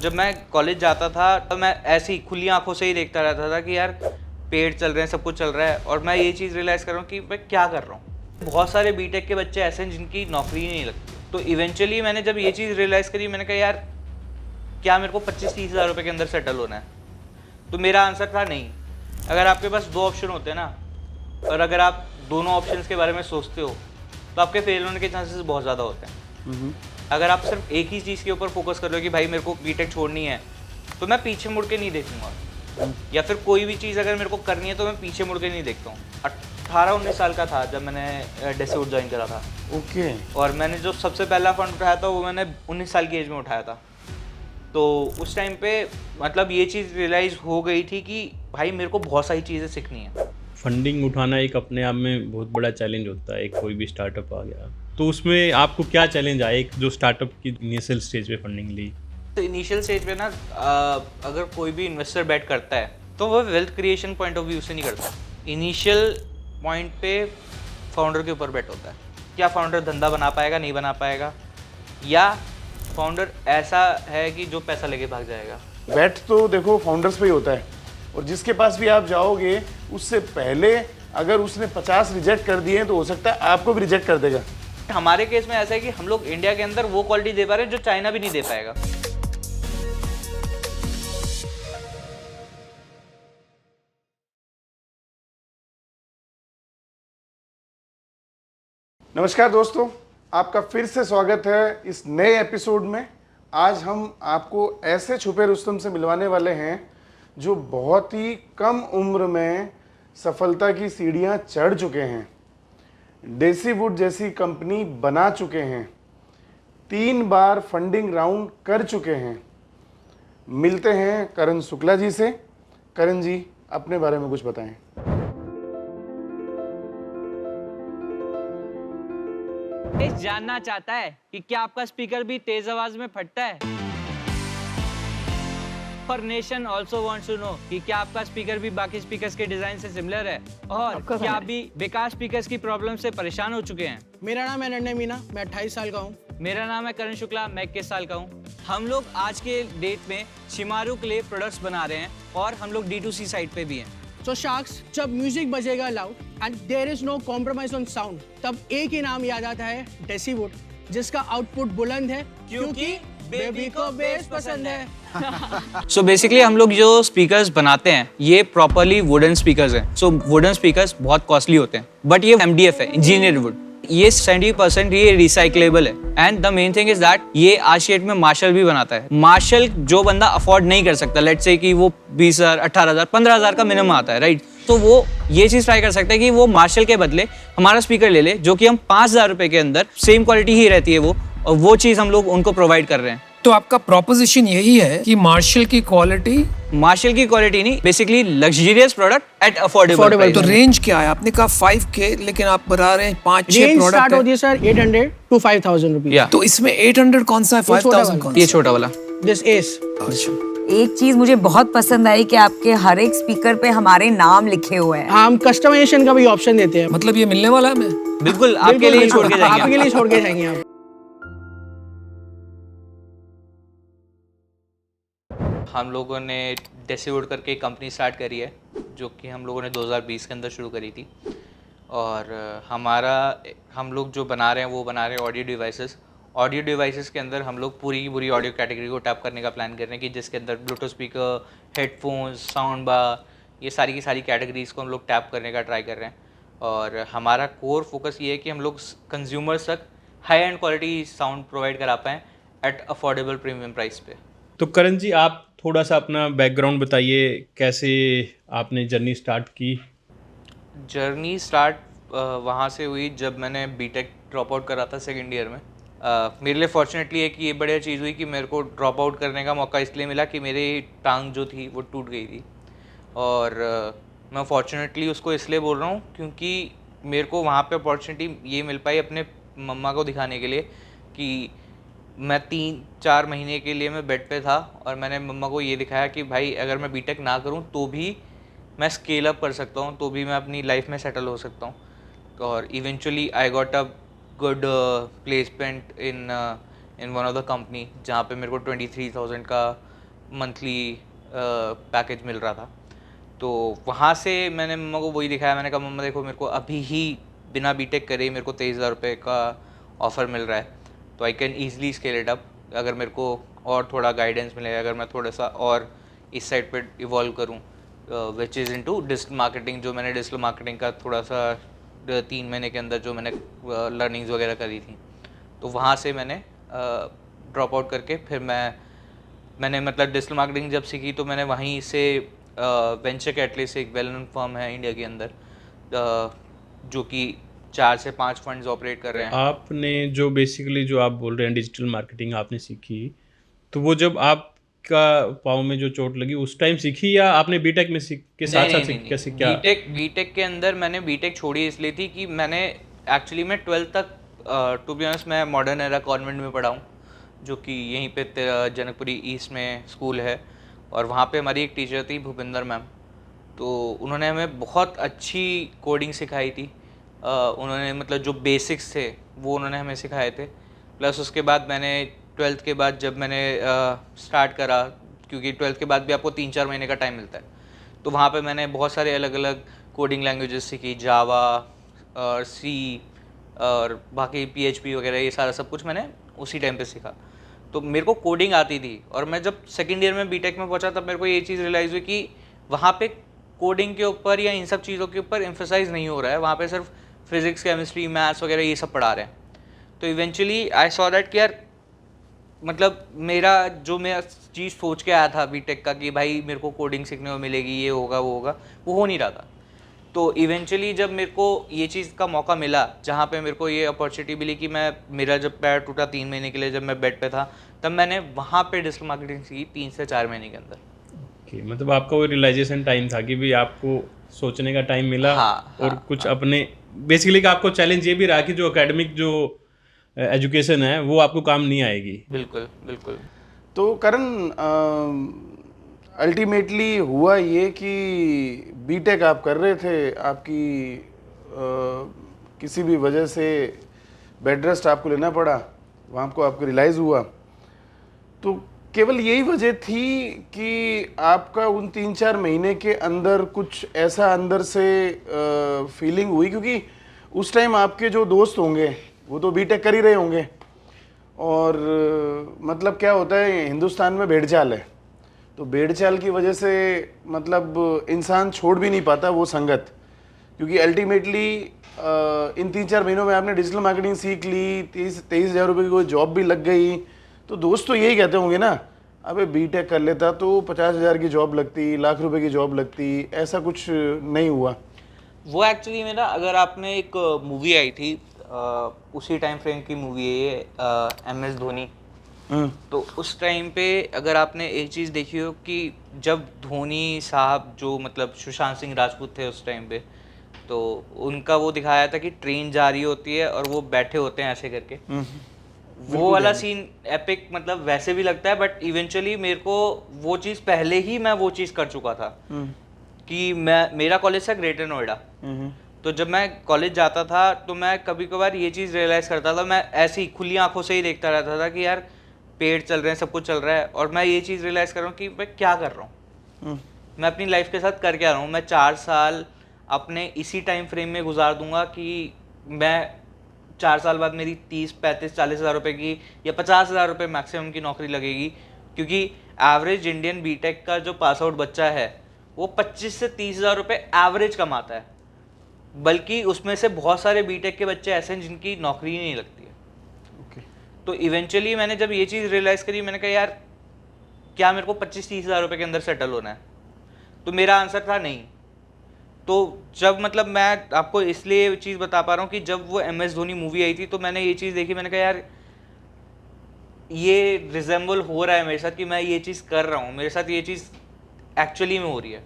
जब मैं कॉलेज जाता था तो मैं ऐसे ही खुली आंखों से ही देखता रहता था कि यार पेड़ चल रहे हैं, सब कुछ चल रहा है, और मैं ये चीज़ रियलाइज़ कर रहा हूँ कि मैं क्या कर रहा हूँ। बहुत सारे बीटेक के बच्चे ऐसे हैं जिनकी नौकरी ही नहीं लगती। तो इवेंचुअली मैंने जब ये चीज़ रियलाइज़ करी, मैंने कहा यार क्या मेरे को 25-30 हज़ार रुपये के अंदर सेटल होना है? तो मेरा आंसर था नहीं। अगर आपके पास 2 ऑप्शन होते हैं ना, और अगर आप दोनों ऑप्शंस के बारे में सोचते हो तो आपके फेल होने के चांसेस बहुत ज़्यादा होते हैं। अगर आप सिर्फ एक ही चीज़ के ऊपर फोकस कर रहे हो कि भाई मेरे को बीटेक छोड़नी है, तो मैं पीछे मुड़ के नहीं देखूंगा, या फिर कोई भी चीज़ अगर मेरे को करनी है तो मैं पीछे मुड़ के नहीं देखता हूँ। 18-19 साल का था जब मैंने डेसीवुड ज्वाइन करा था। ओके। और मैंने जो सबसे पहला फंड उठाया था वो मैंने 19 साल की एज में उठाया था। तो उस टाइम पे मतलब ये चीज़ रियलाइज़ हो गई थी कि भाई मेरे को बहुत सारी चीज़ें सीखनी है। फंडिंग उठाना एक अपने आप में बहुत बड़ा चैलेंज होता है। एक कोई भी स्टार्टअप आ गया तो उसमें आपको क्या चैलेंज आया, एक जो स्टार्टअप की इनिशियल स्टेज पे फंडिंग ली? तो इनिशियल स्टेज पे ना अगर कोई भी इन्वेस्टर बैट करता है तो वो wealth creation point of view से नहीं करता। इनिशियल पॉइंट पे फाउंडर के ऊपर बैट होता है। क्या फाउंडर धंधा बना पाएगा, नहीं बना पाएगा, या फाउंडर ऐसा है कि जो पैसा लेके भाग जाएगा। बैट तो देखो फाउंडर्स पे ही होता है, और जिसके पास भी आप जाओगे उससे पहले अगर उसने 50 रिजेक्ट कर दिए तो हो सकता है आपको भी रिजेक्ट कर देगा। हमारे केस में ऐसा है कि हम लोग इंडिया के अंदर वो क्वालिटी दे पा रहे हैं जो चाइना भी नहीं दे पाएगा। नमस्कार दोस्तों, आपका फिर से स्वागत है इस नए एपिसोड में। आज हम आपको ऐसे छुपे रुस्तम से मिलवाने वाले हैं जो बहुत ही कम उम्र में सफलता की सीढ़ियां चढ़ चुके हैं, डेसीवुड जैसी कंपनी बना चुके हैं, 3 बार फंडिंग राउंड कर चुके हैं। मिलते हैं करण शुक्ला जी से। करण जी, अपने बारे में कुछ बताएं। जानना चाहता है कि क्या आपका स्पीकर भी तेज आवाज में फटता है? और nation also wants to know कि क्या आपका स्पीकर भी बाकी स्पीकर्स के डिजाइन से सिमिलर है, और क्या आप भी बेकार स्पीकर्स की प्रॉब्लम से परेशान हो चुके हैं? मेरा नाम है नन्हे मीना, मैं 28 साल का हूँ। मेरा नाम है करण शुक्ला, मैं 21 साल का हूँ। हम लोग आज के डेट में शिमारू क्ले प्रोडक्ट्स बना रहे हैं और हम लोग D2C साइट पे भी हैं। तो शार्क्स, जब म्यूजिक बजेगा loud and there is no compromise on sound, तब एक ही नाम याद आता है, डेसीवुड, जिसका आउटपुट बुलंद है क्योंकि बेबी को बेस पसंद है। सो बेसिकली हम लोग जो स्पीकर्स बनाते हैं ये प्रॉपरली वुडन स्पीकर्स हैं। सो वुडन स्पीकर्स बहुत कॉस्टली होते हैं, बट ये MDF है, इंजीनियर्ड वुड। ये 70% ये रिसाइक्लेबल है, and the main thing is that ये आज के डेट में मार्शल भी बनाता है। मार्शल जो बंदा अफोर्ड नहीं कर सकता, लेट्स से कि वो 20,000, 18,000, 15,000 का मिनिमम आता है, राइट? तो वो ये चीज ट्राई कर सकता है कि वो मार्शल के बदले हमारा स्पीकर ले ले, जो कि हम 5,000 रुपए के अंदर सेम क्वालिटी ही रहती है वो, और वो चीज हम लोग उनको प्रोवाइड कर रहे हैं। तो आपका प्रोपोजिशन यही है कि मार्शल की क्वालिटी नहीं, basically luxurious product at affordable. तो रेंज क्या है? आपने कहा 5K, लेकिन आप बता रहे हैं 5-6 रेंज प्रोडक्ट स्टार्ट होती है सर 800 to 5,000 रुपीज। तो इसमें 800 कौन सा है, 5,000 कौन सा? ये छोटा वाला। This S. अच्छा, एक चीज मुझे बहुत पसंद आई कि आपके हर एक स्पीकर पे हमारे नाम लिखे हुए हैं। हम कस्टमाइजेशन का भी ऑप्शन देते हैं। मतलब ये मिलने वाला है हमें? बिल्कुल आपके लिए छोड़ के जाएंगे। आपके लिए छोड़ के जाएंगे आप। हम लोगों ने डेसीवुड करके एक कंपनी स्टार्ट करी है, जो कि हम लोगों ने 2020 के अंदर शुरू करी थी। और हम लोग जो बना रहे हैं वो बना रहे हैं ऑडियो डिवाइसेस के अंदर हम लोग पूरी की पूरी ऑडियो कैटेगरी को टैप करने का प्लान कर रहे हैं, कि जिसके अंदर Bluetooth speaker, headphones, sound bar, ये सारी की सारी कैटेगरीज को हम लोग टैप करने का ट्राई कर रहे हैं। और हमारा कोर फोकस ये है कि हम लोग कंज्यूमर्स तक high and quality sound provide करा पाएँ एट अफोर्डेबल प्रीमियम प्राइस पे। तो करण जी, आप थोड़ा सा अपना बैकग्राउंड बताइए, कैसे आपने जर्नी स्टार्ट की? जर्नी स्टार्ट वहाँ से हुई जब मैंने बीटेक ड्रॉप आउट करा था सेकेंड ईयर में। मेरे लिए फॉर्चुनेटली एक ये बढ़िया चीज़ हुई कि मेरे को ड्रॉप आउट करने का मौका इसलिए मिला कि मेरी टांग जो थी वो टूट गई थी। और मैं फॉर्चुनेटली उसको इसलिए बोल रहा हूँ क्योंकि मेरे को वहाँ पे अपॉर्चुनिटी ये मिल पाई अपने मम्मा को दिखाने के लिए कि मैं 3-4 महीने के लिए मैं बेड पे था, और मैंने मम्मा को ये दिखाया कि भाई अगर मैं बीटेक ना करूँ तो भी मैं स्केल अप कर सकता हूँ, तो भी मैं अपनी लाइफ में सेटल हो सकता हूँ। और eventually I got a good placement in one of the company, जहाँ पे मेरे को 23,000 का मंथली पैकेज मिल रहा था। तो वहाँ से मैंने मम्मा को वही दिखाया, मैंने कहा मम्मा देखो मेरे को अभी ही बिना बीटेक करे मेरे को 23,000 रुपये का ऑफ़र मिल रहा है, तो I can easily scale it up. अगर मेरे को और थोड़ा गाइडेंस मिलेगा, अगर मैं थोड़ा सा और इस साइड पे इवॉल्व करूँ which is into digital marketing, जो मैंने डिजिटल मार्केटिंग का थोड़ा सा 3 महीने के अंदर जो मैंने लर्निंग्स वगैरह करी थी, तो वहाँ से मैंने ड्रॉप आउट करके फिर मैंने मतलब डिजिटल मार्केटिंग जब सीखी तो मैंने वहीं से वेंचर कैटलिस्ट एक वेल नोन फर्म है इंडिया के अंदर जो कि 4 से 5 फंड्स ऑपरेट कर रहे हैं। आपने जो बेसिकली जो आप बोल रहे हैं डिजिटल मार्केटिंग आपने सीखी, तो वो जब आपका पाँव में जो चोट लगी उस टाइम सीखी या आपने बीटेक में के साथ साथ सीखी? कैसे क्या? बीटेक के अंदर मैंने बीटेक छोड़ी इसलिए थी कि मैंने एक्चुअली मैं 12th तक टू बी ऑनेस्ट मैं मॉडर्न एरा कॉन्वेंट में पढ़ा हूँ, जो कि यहीं पे जनकपुरी ईस्ट में स्कूल है, और वहाँ पे हमारी एक टीचर थी भूपिंदर मैम। तो उन्होंने हमें बहुत अच्छी कोडिंग सिखाई थी। उन्होंने मतलब जो बेसिक्स थे वो उन्होंने हमें सिखाए थे। प्लस उसके बाद मैंने 12th के बाद जब मैंने स्टार्ट करा, क्योंकि 12th के बाद भी आपको 3-4 महीने का टाइम मिलता है, तो वहाँ पे मैंने बहुत सारे अलग अलग कोडिंग लैंग्वेजेस सीखी, जावा और सी और बाकी PHP वगैरह, ये सारा सब कुछ मैंने उसी टाइम पे सीखा। तो मेरे को कोडिंग आती थी, और मैं जब सेकेंड ईयर में बीटेक में पहुंचा तब मेरे को ये चीज़ रियलाइज़ हुई कि वहाँ पे कोडिंग के ऊपर या इन सब चीज़ों के ऊपर एम्फेसाइज नहीं हो रहा है, वहाँ पे सिर्फ फिजिक्स, केमिस्ट्री, मैथ्स वगैरह ये सब पढ़ा रहे हैं। तो इवेंचुअली आई सॉ दैट कि यार मतलब मैं चीज़ सोच के आया था बीटेक का कि भाई मेरे को कोडिंग सीखने को मिलेगी, ये होगा वो होगा, वो हो नहीं रहा था। तो इवेंचुअली जब मेरे को ये चीज़ का मौका मिला, जहाँ पे मेरे को ये अपॉर्चुनिटी मिली कि मेरा जब पैर टूटा 3 महीने के लिए, जब मैं बेड पे था, तब मैंने वहाँ पे डिजिटल मार्केटिंग सीखी 3 से 4 महीने के अंदर। Okay, मतलब आपका वो रियलाइजेशन टाइम था कि भी आपको सोचने का टाइम मिला। और कुछ अपने बेसिकली का आपको चैलेंज ये भी रहा कि जो एकेडमिक जो एजुकेशन है वो आपको काम नहीं आएगी। बिल्कुल बिल्कुल। तो करण, अल्टीमेटली हुआ ये कि बीटेक आप कर रहे थे, आपकी किसी भी वजह से बेड रेस्ट आपको लेना पड़ा, वहाँ आपको रियलाइज़ हुआ, तो केवल यही वजह थी कि आपका उन 3-4 महीने के अंदर कुछ ऐसा अंदर से फीलिंग हुई, क्योंकि उस टाइम आपके जो दोस्त होंगे वो तो बीटेक कर ही रहे होंगे, और मतलब क्या होता है हिंदुस्तान में भेड़ चाल है, तो भेड़ चाल की वजह से मतलब इंसान छोड़ भी नहीं पाता वो संगत, क्योंकि अल्टीमेटली इन 3-4 महीनों में आपने डिजिटल मार्केटिंग सीख ली, 23 हज़ार रुपये की कोई जॉब भी लग गई, तो दोस्त तो यही कहते होंगे ना, अबे बीटेक कर लेता तो 50,000 की जॉब लगती, लाख रुपए की जॉब लगती, ऐसा कुछ नहीं हुआ। वो एक्चुअली मेरा, अगर आपने एक मूवी आई थी उसी टाइम फ्रेम की मूवी है ये, MS धोनी, तो उस टाइम पे अगर आपने एक चीज़ देखी हो कि जब धोनी साहब जो मतलब सुशांत सिंह राजपूत थे उस टाइम पे, तो उनका वो दिखाया था कि ट्रेन जा रही होती है और वो बैठे होते हैं ऐसे करके, वो वाला सीन एपिक मतलब वैसे भी लगता है, बट इवेंचुअली मेरे को वो चीज़ पहले ही मैं वो चीज़ कर चुका था कि मेरा कॉलेज था ग्रेटर नोएडा, तो जब मैं कॉलेज जाता था तो मैं कभी कभार ये चीज़ रियलाइज़ करता था, मैं ऐसे ही खुली आंखों से ही देखता रहता था कि यार पेड़ चल रहे हैं, सब कुछ चल रहा है, और मैं ये चीज़ रियलाइज़ कर रहा हूँ कि मैं क्या कर रहा हूँ, मैं अपनी लाइफ के साथ कर क्या रहा हूँ। मैं 4 साल अपने इसी टाइम फ्रेम में गुजार दूंगा कि मैं 4 साल बाद मेरी 30, 35, 40 हज़ार रुपये की या 50 हज़ार रुपये मैक्सिमम की नौकरी लगेगी, क्योंकि एवरेज इंडियन बीटेक का जो पास आउट बच्चा है वो 25 से 30 हज़ार रुपये एवरेज कमाता है, बल्कि उसमें से बहुत सारे बीटेक के बच्चे ऐसे हैं जिनकी नौकरी ही नहीं लगती है। तो इवेंचुअली मैंने जब ये चीज़ रियलाइज़ करी, मैंने कहा यार क्या मेरे को 25-30 हज़ार रुपये के अंदर सेटल होना है, तो मेरा आंसर था नहीं। तो जब मतलब मैं आपको इसलिए चीज़ बता पा रहा हूँ कि जब वो MS धोनी मूवी आई थी तो मैंने ये चीज़ देखी, मैंने कहा यार ये रिजेंबल हो रहा है मेरे साथ कि मैं ये चीज़ कर रहा हूँ, मेरे साथ ये चीज़ एक्चुअली में हो रही है।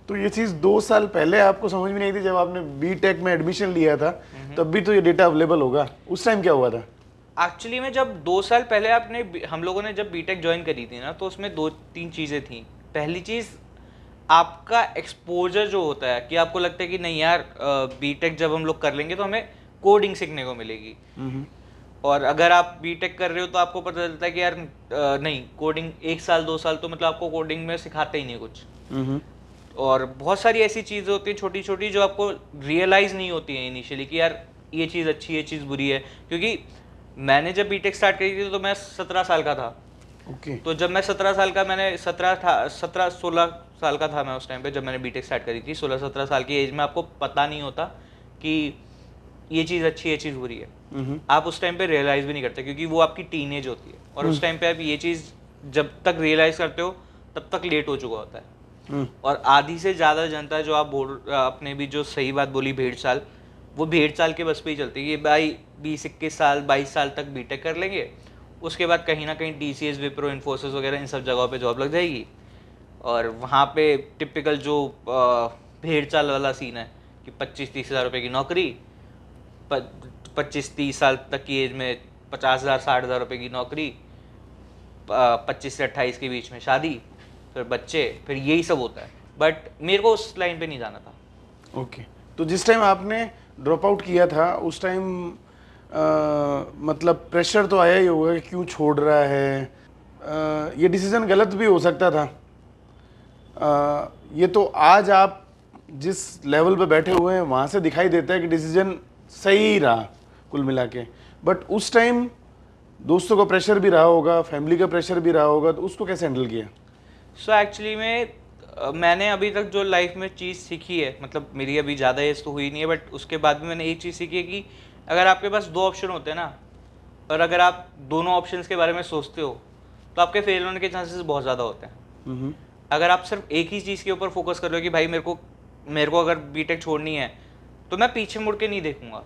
तो ये चीज़ 2 साल पहले आपको समझ में नहीं थी जब आपने बीटेक में एडमिशन लिया था, तब भी तो ये डेटा अवेलेबल होगा, उस टाइम क्या हुआ था? एक्चुअली में जब 2 साल पहले हम लोगों ने जब बीटेक ज्वाइन करी थी ना, तो उसमें 2-3 चीज़ें थी। पहली चीज़ आपका एक्सपोजर जो होता है कि आपको लगता है कि नहीं यार बीटेक जब हम लोग कर लेंगे तो हमें कोडिंग सीखने को मिलेगी, और अगर आप बीटेक कर रहे हो तो आपको पता चलता है कि यार नहीं, कोडिंग 1 साल 2 साल तो मतलब आपको कोडिंग में सिखाते ही नहीं कुछ। और बहुत सारी ऐसी चीज़ें होती हैं छोटी छोटी जो आपको रियलाइज़ नहीं होती हैं इनिशियली कि यार ये चीज़ अच्छी है, ये चीज़ बुरी है। क्योंकि मैंने जब बीटेक स्टार्ट करी थी तो मैं 17 साल का था। ओके। तो जब मैं 17 साल का, मैंने 16 साल का था मैं उस टाइम पे जब मैंने बीटेक स्टार्ट करी थी। 16-17 साल की एज में आपको पता नहीं होता कि ये चीज़ अच्छी है, ये चीज़ बुरी है। आप उस टाइम पे रियलाइज़ भी नहीं करते क्योंकि वो आपकी टीनेज होती है। और उस टाइम पे आप ये चीज़ जब तक रियलाइज़ करते हो तब तक लेट हो चुका होता है। और आधी से ज़्यादा जनता जो आप आपने भी जो सही बात बोली, भेड़ चाल, वो भेड़ चाल के बस पे ही चलती है कि भाई 20-21 साल 22 साल तक बीटेक कर लेंगे, उसके बाद कहीं ना कहीं TCS, विप्रो, इन्फोसिस वगैरह इन सब जगहों पे जॉब लग जाएगी। और वहाँ पे टिपिकल जो भेड़ चाल वाला सीन है कि 25-30 हज़ार रुपये की नौकरी, 25-30 साल तक की एज में 50,000-60,000 रुपये की नौकरी, 25 से 28 के बीच में शादी, फिर बच्चे, फिर यही सब होता है। बट मेरे को उस लाइन पे नहीं जाना था। ओके। तो जिस टाइम आपने ड्रॉप आउट किया था उस टाइम मतलब प्रेशर तो आया ही होगा कि क्यों छोड़ रहा है, ये डिसीजन गलत भी हो सकता था। ये तो आज आप जिस लेवल पे बैठे हुए हैं वहाँ से दिखाई देता है कि डिसीजन सही रहा कुल मिला के। बट उस टाइम दोस्तों का प्रेशर भी रहा होगा, फैमिली का प्रेशर भी रहा होगा, तो उसको कैसे हैंडल किया? सो एक्चुअली में मैंने अभी तक जो लाइफ में चीज़ सीखी है, मतलब मेरी अभी ज़्यादा एज तो हुई नहीं है, बट उसके बाद भी मैंने एक चीज़ सीखी है कि अगर आपके पास 2 ऑप्शन होते हैं ना, और अगर आप दोनों ऑप्शंस के बारे में सोचते हो तो आपके फेल होने के चांसेस बहुत ज़्यादा होते हैं। अगर आप सिर्फ एक ही चीज़ के ऊपर फोकस कर रहे हो कि भाई मेरे को अगर बीटेक छोड़नी है तो मैं पीछे मुड़ के नहीं देखूंगा,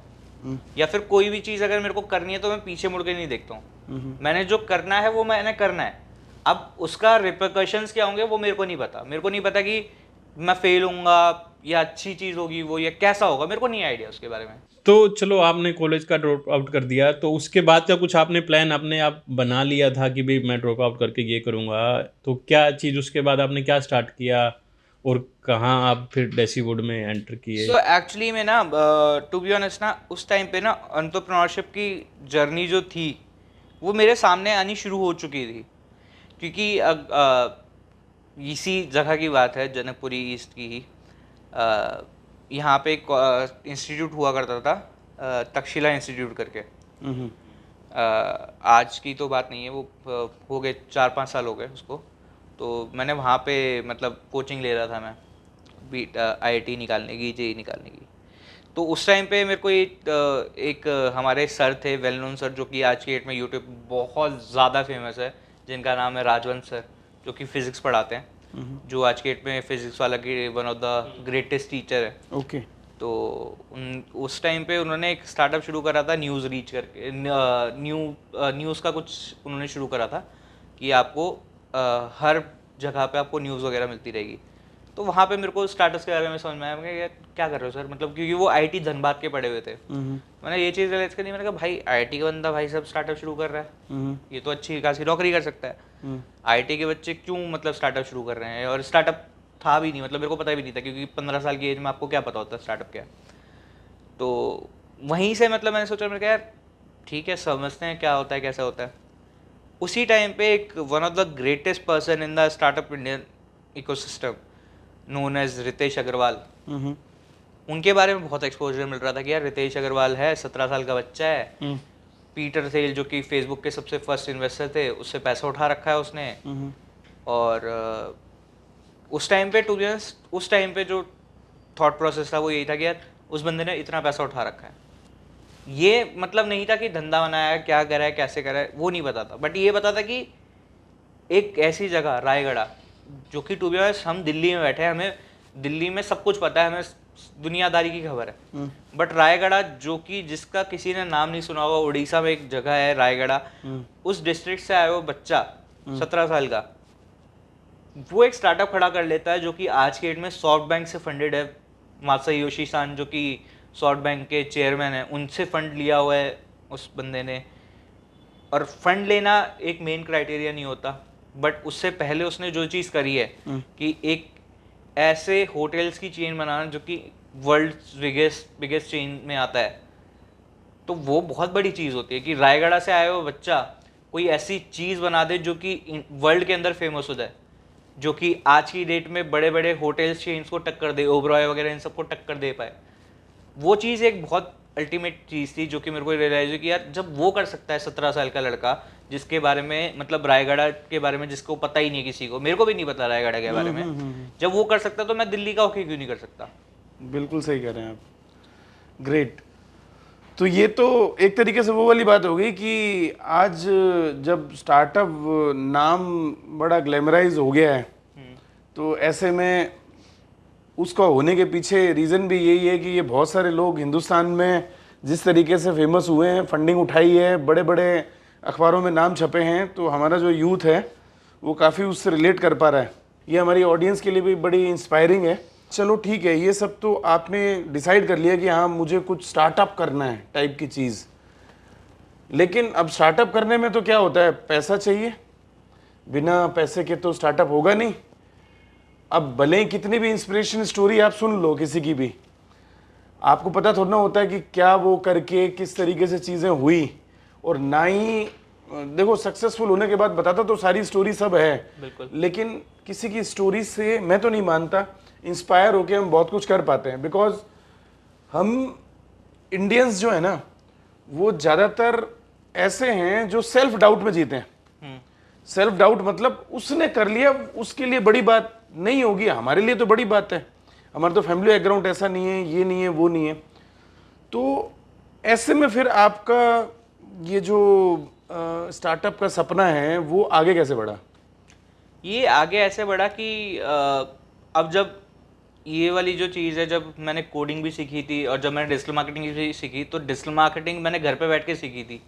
या फिर कोई भी चीज़ अगर मेरे को करनी है तो मैं पीछे मुड़ के नहीं देखता हूँ। मैंने जो करना है वो मैंने करना है। अब उसका रिपरकशंस क्या होंगे वो मेरे को नहीं पता। मेरे को नहीं पता कि मैं फेल होऊंगा या अच्छी चीज़ होगी वो, या कैसा होगा, मेरे को नहीं आइडिया उसके बारे में। तो चलो आपने कॉलेज का ड्रॉप आउट कर दिया, तो उसके बाद क्या कुछ आपने प्लान अपने आप बना लिया था कि भाई मैं ड्रॉप आउट करके ये करूँगा? तो क्या चीज़ उसके बाद आपने क्या स्टार्ट किया और कहाँ आप फिर डेसीवुड में एंटर किए? सो एक्चुअली में ना टू बी ऑनेस्ट ना, उस टाइम पे ना एंटरप्रेन्योरशिप की जर्नी जो थी वो मेरे सामने आनी शुरू हो चुकी थी। क्योंकि इसी जगह की बात है, जनकपुरी ईस्ट की ही, यहाँ पे एक इंस्टीट्यूट हुआ करता था, तक्षशिला इंस्टीट्यूट करके। आज की तो बात नहीं है, वो हो गए 4-5 साल हो गए उसको। तो मैंने वहाँ पे मतलब कोचिंग ले रहा था मैं, IIT निकालने की, JEE निकालने की। तो उस टाइम पे मेरे को एक हमारे सर थे, वेल नोन सर, जो कि आज की डेट में यूट्यूब बहुत ज़्यादा फेमस है, जिनका नाम है राजवंत सर, जो कि फिज़िक्स पढ़ाते हैं, जो आज के डेट में फिज़िक्स वाला की one of the greatest teacher है। ओके। तो उस टाइम पे उन्होंने एक स्टार्टअप शुरू करा था, न्यूज़ रीच करके, न्यूज़ का कुछ उन्होंने शुरू करा था कि आपको हर जगह पे आपको न्यूज़ वगैरह मिलती रहेगी। तो वहाँ पे मेरे को स्टार्टअप्स के बारे में समझ में आया। मैं क्या कर रहे हो सर, मतलब क्योंकि वो IT धनबाद के पढ़े हुए थे। मैंने ये चीज़ रियलाइज़ करी, मैंने कहा भाई IT का बंदा भाई सब स्टार्टअप शुरू कर रहा है, ये तो अच्छी खासी नौकरी कर सकता है। IT के बच्चे क्यों मतलब स्टार्टअप शुरू कर रहे हैं? और स्टार्टअप था भी नहीं, मतलब मेरे को पता भी नहीं था, क्योंकि 15 साल की एज में आपको क्या पता होता है स्टार्टअप क्या है। तो वहीं से मतलब मैंने सोचा, मैंने कहा यार ठीक है, समझते हैं क्या होता है, कैसा होता है। उसी टाइम पे एक one of the greatest person in the startup Indian ecosystem known as Ritesh Agarwal, उनके बारे में बहुत एक्सपोजर मिल रहा था कि यार रितेश अग्रवाल है, 17 साल का बच्चा है, पीटर थिल जो कि फेसबुक के सबसे फर्स्ट इन्वेस्टर थे, उससे पैसा उठा रखा है उसने। और उस टाइम पे उस टाइम पे जो थॉट प्रोसेस था वो यही था कि यार उस बंदे ने इतना पैसा उठा रखा है। ये मतलब नहीं था कि धंधा बनाया है, क्या करा है, कैसे करा है, वो नहीं पता था। बट ये पता था कि एक ऐसी जगह रायगढ़, जो कि टू बी ऑनेस्ट हम दिल्ली में बैठे हैं, हमें दिल्ली में सब कुछ पता है, हमें दुनियादारी की खबर है। बट रायगढ़, जो कि जिसका किसी ने नाम नहीं सुना होगा, उड़ीसा में एक जगह है रायगढ़, उस डिस्ट्रिक्ट से आया वो बच्चा 17 साल का, वो एक स्टार्टअप खड़ा कर लेता है जो कि आज के डेट में सॉफ्ट बैंक से फंडेड है। मासायोशी सान जो कि सॉफ्ट बैंक के चेयरमैन है, उनसे फंड लिया हुआ है उस बंदे ने। और फंड लेना एक मेन क्राइटेरिया नहीं होता, बट उससे पहले उसने जो चीज़ करी है कि एक ऐसे होटल्स की चेन बनाना जो कि वर्ल्ड बिगेस्ट चेन में आता है। तो वो बहुत बड़ी चीज़ होती है कि रायगढ़ से आया हुआ बच्चा कोई ऐसी चीज़ बना दे जो कि वर्ल्ड के अंदर फेमस हो जाए, जो कि आज की डेट में बड़े बड़े होटल चेन्स को टक्कर दे, ओबरॉय वगैरह इन सबको टक्कर दे पाए। वो चीज़ एक बहुत अल्टीमेट चीज़ थी जो कि मेरे को रियलाइज हुई कि यार जब वो कर सकता है 17 साल का लड़का, जिसके बारे में मतलब रायगढ़ के बारे में जिसको पता ही नहीं किसी को, मेरे को भी नहीं पता रायगढ़ के बारे में, जब वो कर सकता तो मैं दिल्ली का होके क्यों नहीं कर सकता। बिल्कुल सही कह रहे हैं आप, ग्रेट। तो ये तो एक तरीके से वो वाली बात हो गई कि आज जब स्टार्टअप नाम बड़ा ग्लैमराइज हो गया है, तो ऐसे में उसका होने के पीछे रीज़न भी यही है कि ये बहुत सारे लोग हिंदुस्तान में जिस तरीके से फेमस हुए हैं, फंडिंग उठाई है, बड़े बड़े अखबारों में नाम छपे हैं, तो हमारा जो यूथ है वो काफ़ी उससे रिलेट कर पा रहा है। ये हमारी ऑडियंस के लिए भी बड़ी इंस्पायरिंग है। चलो ठीक है, ये सब तो आपने डिसाइड कर लिया कि हाँ मुझे कुछ स्टार्टअप करना है टाइप की चीज़, लेकिन अब स्टार्टअप करने में तो क्या होता है, पैसा चाहिए, बिना पैसे के तो स्टार्टअप होगा नहीं। अब भले ही कितनी भी इंस्पिरेशन स्टोरी आप सुन लो किसी की भी, आपको पता थोड़ा ना होता है कि क्या वो करके किस तरीके से चीज़ें हुई, और ना ही देखो सक्सेसफुल होने के बाद बताता तो सारी स्टोरी सब है, लेकिन किसी की स्टोरी से मैं तो नहीं मानता इंस्पायर होके हम बहुत कुछ कर पाते हैं। बिकॉज हम इंडियंस जो है ना वो ज़्यादातर ऐसे हैं जो सेल्फ डाउट में जीते हैं। सेल्फ डाउट मतलब उसने कर लिया, उसके लिए बड़ी बात नहीं होगी, हमारे लिए तो बड़ी बात है, हमारा तो फैमिली बैकग्राउंड ऐसा नहीं है, ये नहीं है, वो नहीं है। तो ऐसे में फिर आपका ये जो स्टार्टअप का सपना है वो आगे कैसे बढ़ा? ये आगे ऐसे बढ़ा कि अब जब ये वाली जो चीज़ है, जब मैंने कोडिंग भी सीखी थी और जब मैंने डिजिटल मार्केटिंग भी सीखी, तो डिजिटल मार्केटिंग मैंने घर पे बैठ के सीखी थी।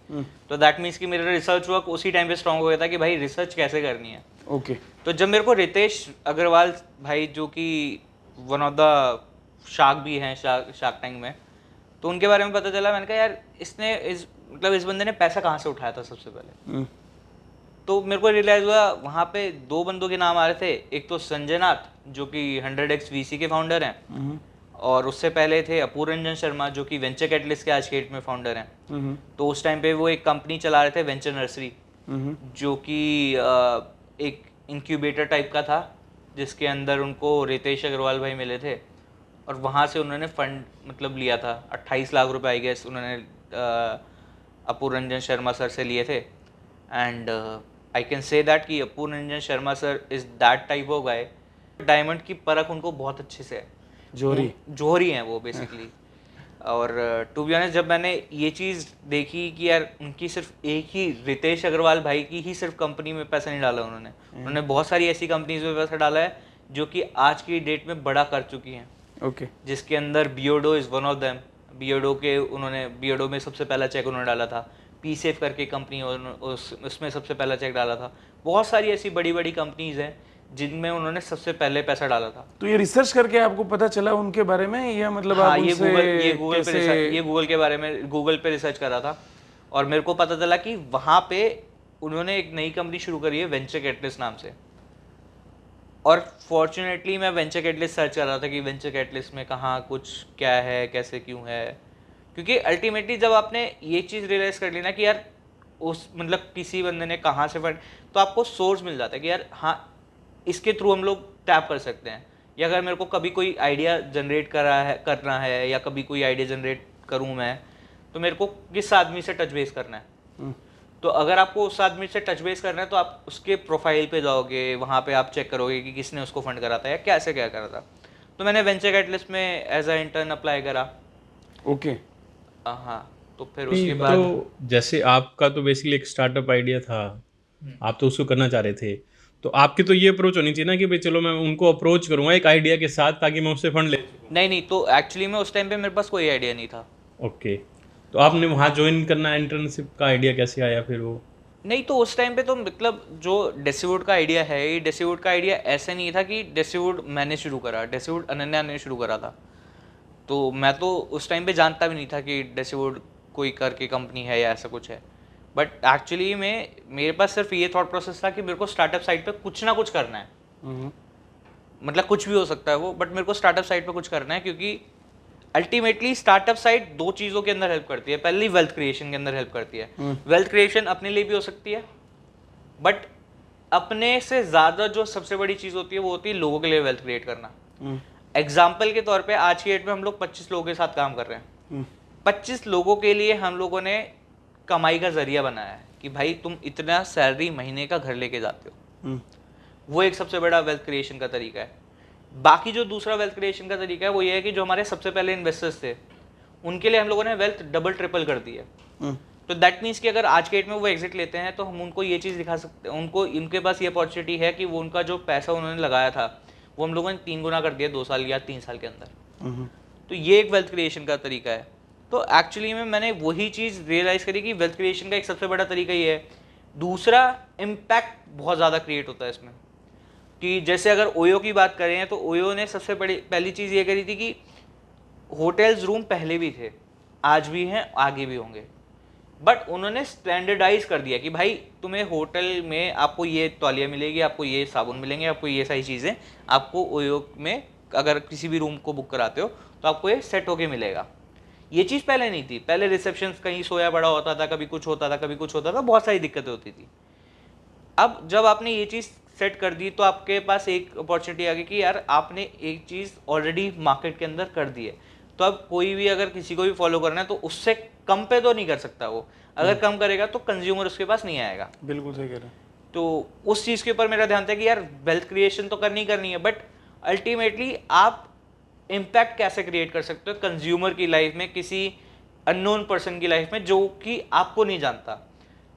तो दैट मीन्स कि मेरा रिसर्च वर्क उसी टाइम पे स्ट्रांग हो गया था कि भाई रिसर्च कैसे करनी है। ओके। तो जब मेरे को रितेश अग्रवाल भाई, जो कि वन ऑफ द शार्क भी हैं शार्क टैंक में, तो उनके बारे में पता चला। मैंने कहा यार इसने इस बंदे ने पैसा कहाँ से उठाया था सबसे पहले। तो मेरे को रियलाइज हुआ वहाँ पे दो बंदों के नाम आ रहे थे, एक तो संजय नाथ जो कि 100x VC के फाउंडर हैं, और उससे पहले थे अपूरंजन शर्मा जो कि वेंचर कैटलिस्ट के आज के डेट में फाउंडर हैं। तो उस टाइम पे वो एक कंपनी चला रहे थे वेंचर नर्सरी, जो कि एक इंक्यूबेटर टाइप का था, जिसके अंदर उनको रितेश अग्रवाल भाई मिले थे, और वहाँ से उन्होंने फंड मतलब लिया था 28 लाख रुपए आई गेस उन्होंने अपूरंजन शर्मा सर से लिए थे। And I can say that कि Apuranjan Sharma sir is that type of guy, diamond की परख उनको बहुत अच्छे से है, जोहरी हैं वो बेसिकली। और टू बी ऑनेस्ट जब मैंने ये चीज़ देखी कि यार उनकी सिर्फ एक ही रितेश अग्रवाल भाई की ही सिर्फ कंपनी में पैसा नहीं डाला उन्होंने बहुत सारी ऐसी कंपनीज में पैसा डाला है जो कि आज की डेट में बड़ा कर चुकी हैं। ओके। जिसके अंदर Beardo is one of them. Beardo में सबसे पहला चेक उन्होंने डाला था, पीसेफ करके कंपनी उसमें सबसे पहला चेक डाला था। बहुत सारी ऐसी बड़ी बड़ी कंपनीज हैं जिनमें उन्होंने सबसे पहले पैसा डाला था। तो ये रिसर्च करके आपको पता चला उनके बारे में, या मतलब हाँ, आप ये गूगल के बारे में गूगल पे रिसर्च करा था, और मेरे को पता चला कि वहाँ पे उन्होंने एक नई कंपनी शुरू करी है वेंचर कैटलिस्ट नाम से। और फॉर्चुनेटली मैं वेंचर कैटलिस्ट सर्च कर रहा था कि वेंचर कैटलिस्ट में कहाँ कुछ क्या है, कैसे क्यों है, क्योंकि अल्टीमेटली जब आपने ये चीज़ रियलाइज़ कर ली ना कि यार उस मतलब किसी बंदे ने कहाँ से फंड, तो आपको सोर्स मिल जाता है कि यार हाँ इसके थ्रू हम लोग टैप कर सकते हैं। या अगर मेरे को कभी कोई आइडिया जनरेट करना है या कभी कोई आइडिया जनरेट करूँ मैं, तो मेरे को किस आदमी से टच बेस करना है। तो अगर आपको उस आदमी से टच बेस करना है तो आप उसके प्रोफाइल पे जाओगे, वहाँ पे आप चेक करोगे कि किसने उसको फंड करा था या कैसे क्या करा था। तो मैंने वेंचर कैटलिस्ट में एज अ इंटर्न अप्लाई करा। ओके। हाँ, तो फिर उसके बाद तो जैसे आपका तो बेसिकली एक स्टार्टअप आइडिया था, आप तो उसको करना चाह रहे थे, तो आपकी तो ये अप्रोच होनी चाहिए ना कि भाई चलो मैं उनको अप्रोच करूंगा एक आइडिया के साथ ताकि मैं उससे फंड ले सकूं। नहीं, तो एक्चुअली में उस टाइम पे मेरे पास कोई आइडिया नहीं था। ओके। तो आपने वहाँ ज्वाइन करना, इंटर्नशिप का आइडिया कैसे आया फिर वो? नहीं, तो उस टाइम पे तो मतलब जो डेसीवुड का आइडिया है, ये डेसीवुड का आइडिया ऐसे नहीं था कि डेसीवुड मैंने शुरू करा, डेसीवुड अनन्या ने शुरू करा था। तो मैं तो उस टाइम पे जानता भी नहीं था कि डेसीवुड कोई करके कंपनी है या ऐसा कुछ है। बट एक्चुअली में मेरे पास सिर्फ ये थॉट प्रोसेस था कि मेरे को स्टार्टअप साइट पे कुछ ना कुछ करना है। मतलब कुछ भी हो सकता है वो, बट मेरे को स्टार्टअप साइट पे कुछ करना है, क्योंकि अल्टीमेटली स्टार्टअप साइड दो चीज़ों के अंदर हेल्प करती है। पहली वेल्थ क्रिएशन के अंदर हेल्प करती है। वेल्थ क्रिएशन अपने लिए भी हो सकती है, बट अपने से ज़्यादा जो सबसे बड़ी चीज़ होती है वो होती है लोगों के लिए वेल्थ क्रिएट करना। एग्जाम्पल के तौर पे आज की डेट में हम लोग 25 लोगों के साथ काम कर रहे हैं। 25 लोगों के लिए हम लोगों ने कमाई का जरिया बनाया है कि भाई तुम इतना सैलरी महीने का घर लेके जाते हो। वो एक सबसे बड़ा वेल्थ क्रिएशन का तरीका है। बाकी जो दूसरा वेल्थ क्रिएशन का तरीका है वो ये है कि जो हमारे सबसे पहले इन्वेस्टर्स थे उनके लिए हम लोगों ने वेल्थ डबल ट्रिपल कर दी है। तो दैट मीन्स कि अगर आज के डेट में वो एग्जिट लेते हैं तो हम उनको ये चीज़ दिखा सकते हैं, उनको इनके पास ये अपॉर्चुनिटी है कि वो उनका जो पैसा उन्होंने लगाया था वो हम लोगों ने 3 गुना कर दिया 2 साल या 3 साल के अंदर। तो ये एक वेल्थ क्रिएशन का तरीका है। तो एक्चुअली में मैंने वही चीज़ रियलाइज़ करी कि वेल्थ क्रिएशन का एक सबसे बड़ा तरीका ये है। दूसरा, इम्पैक्ट बहुत ज़्यादा क्रिएट होता है इसमें, कि जैसे अगर ओयो की बात करें तो ओयो ने सबसे पहली चीज़ ये करी थी कि होटल्स रूम पहले भी थे, आज भी हैं, आगे भी होंगे, बट उन्होंने स्टैंडर्डाइज कर दिया कि भाई तुम्हें होटल में आपको ये तौलिया मिलेगी, आपको ये साबुन मिलेंगे, आपको ये सारी चीज़ें आपको ओयो में अगर किसी भी रूम को बुक कराते हो तो आपको ये सेट होके मिलेगा। ये चीज़ पहले नहीं थी। पहले रिसेप्शन कहीं सोया बड़ा होता था, कभी कुछ होता था, कभी कुछ होता था, बहुत सारी दिक्कतें होती थी। अब जब आपने ये चीज़ सेट कर दी तो आपके पास एक अपॉर्चुनिटी आ गई कि यार आपने एक चीज़ ऑलरेडी मार्केट के अंदर कर दी है, तो अब कोई भी अगर किसी को भी फॉलो करना है तो उससे कम पे तो नहीं कर सकता वो। अगर कम करेगा तो कंज्यूमर उसके पास नहीं आएगा। बिल्कुल सही कह रहे हैं। तो उस चीज़ के ऊपर मेरा ध्यान था कि यार वेल्थ क्रिएशन तो करनी है, बट अल्टीमेटली आप इम्पैक्ट कैसे क्रिएट कर सकते हो कंज्यूमर की लाइफ में, किसी अननोन पर्सन की लाइफ में जो कि आपको नहीं जानता।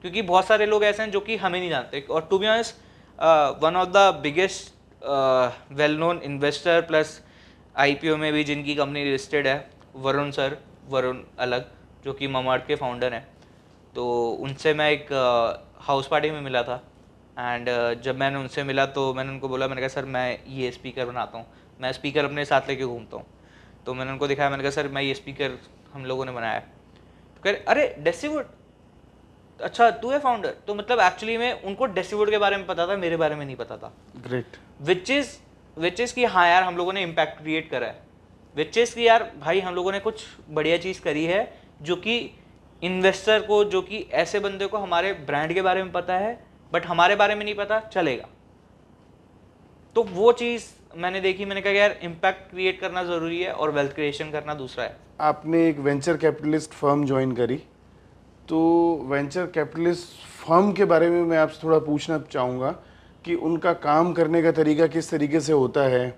क्योंकि बहुत सारे लोग ऐसे हैं जो कि हमें नहीं जानते। और to be honest, one of the biggest well known investor plus IPO में भी जिनकी कंपनी लिस्टेड है, वरुण अलग, जो कि मामाअर्थ के फाउंडर हैं। तो उनसे मैं एक हाउस पार्टी में मिला था, एंड जब मैंने उनसे मिला तो मैंने उनको बोला, मैंने कहा सर मैं ये स्पीकर बनाता हूँ, मैं स्पीकर अपने साथ लेके घूमता हूँ। तो मैंने उनको दिखाया, मैंने कहा सर मैं ये स्पीकर हम लोगों ने बनाया है। तो कह रहे अरे डेसीवुड, अच्छा तू है फाउंडर। तो मतलब एक्चुअली में उनको डेसीवुड के बारे में पता था, मेरे बारे में नहीं पता था। ग्रेट। विच इज़ कि हाँ यार हम लोगों ने इम्पैक्ट क्रिएट करा है, विच इज़ कि यार भाई हम लोगों ने कुछ बढ़िया चीज़ करी है जो कि इन्वेस्टर को, जो कि ऐसे बंदे को हमारे ब्रांड के बारे में पता है बट हमारे बारे में नहीं पता चलेगा। तो वो चीज़ मैंने देखी, मैंने कहा यार इम्पैक्ट क्रिएट करना ज़रूरी है और वेल्थ क्रिएशन करना दूसरा है। आपने एक वेंचर कैपिटलिस्ट फर्म ज्वाइन करी, तो वेंचर कैपिटलिस्ट फर्म के बारे में मैं आपसे थोड़ा पूछना चाहूँगा कि उनका काम करने का तरीका किस तरीके से होता है,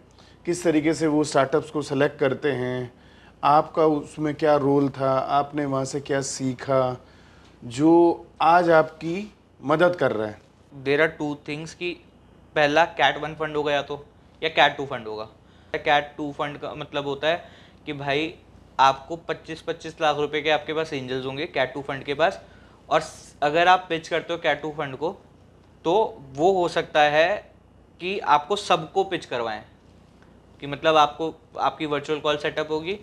किस तरीके से वो स्टार्टअप्स को सेलेक्ट करते हैं, आपका उसमें क्या रोल था, आपने वहाँ से क्या सीखा जो आज आपकी मदद कर रहा है। देयर आर 2 थिंग्स कि पहला कैट 1 फंड होगा या तो, या कैट 2 फंड होगा। कैट 2 फंड का मतलब होता है कि भाई आपको 25-25 लाख रुपए के आपके पास एंजल्स होंगे कैट 2 फंड के पास, और अगर आप पिच करते हो कैट 2 फंड को तो वो हो सकता है कि आपको सबको पिच करवाएं, कि मतलब आपको आपकी वर्चुअल कॉल सेटअप होगी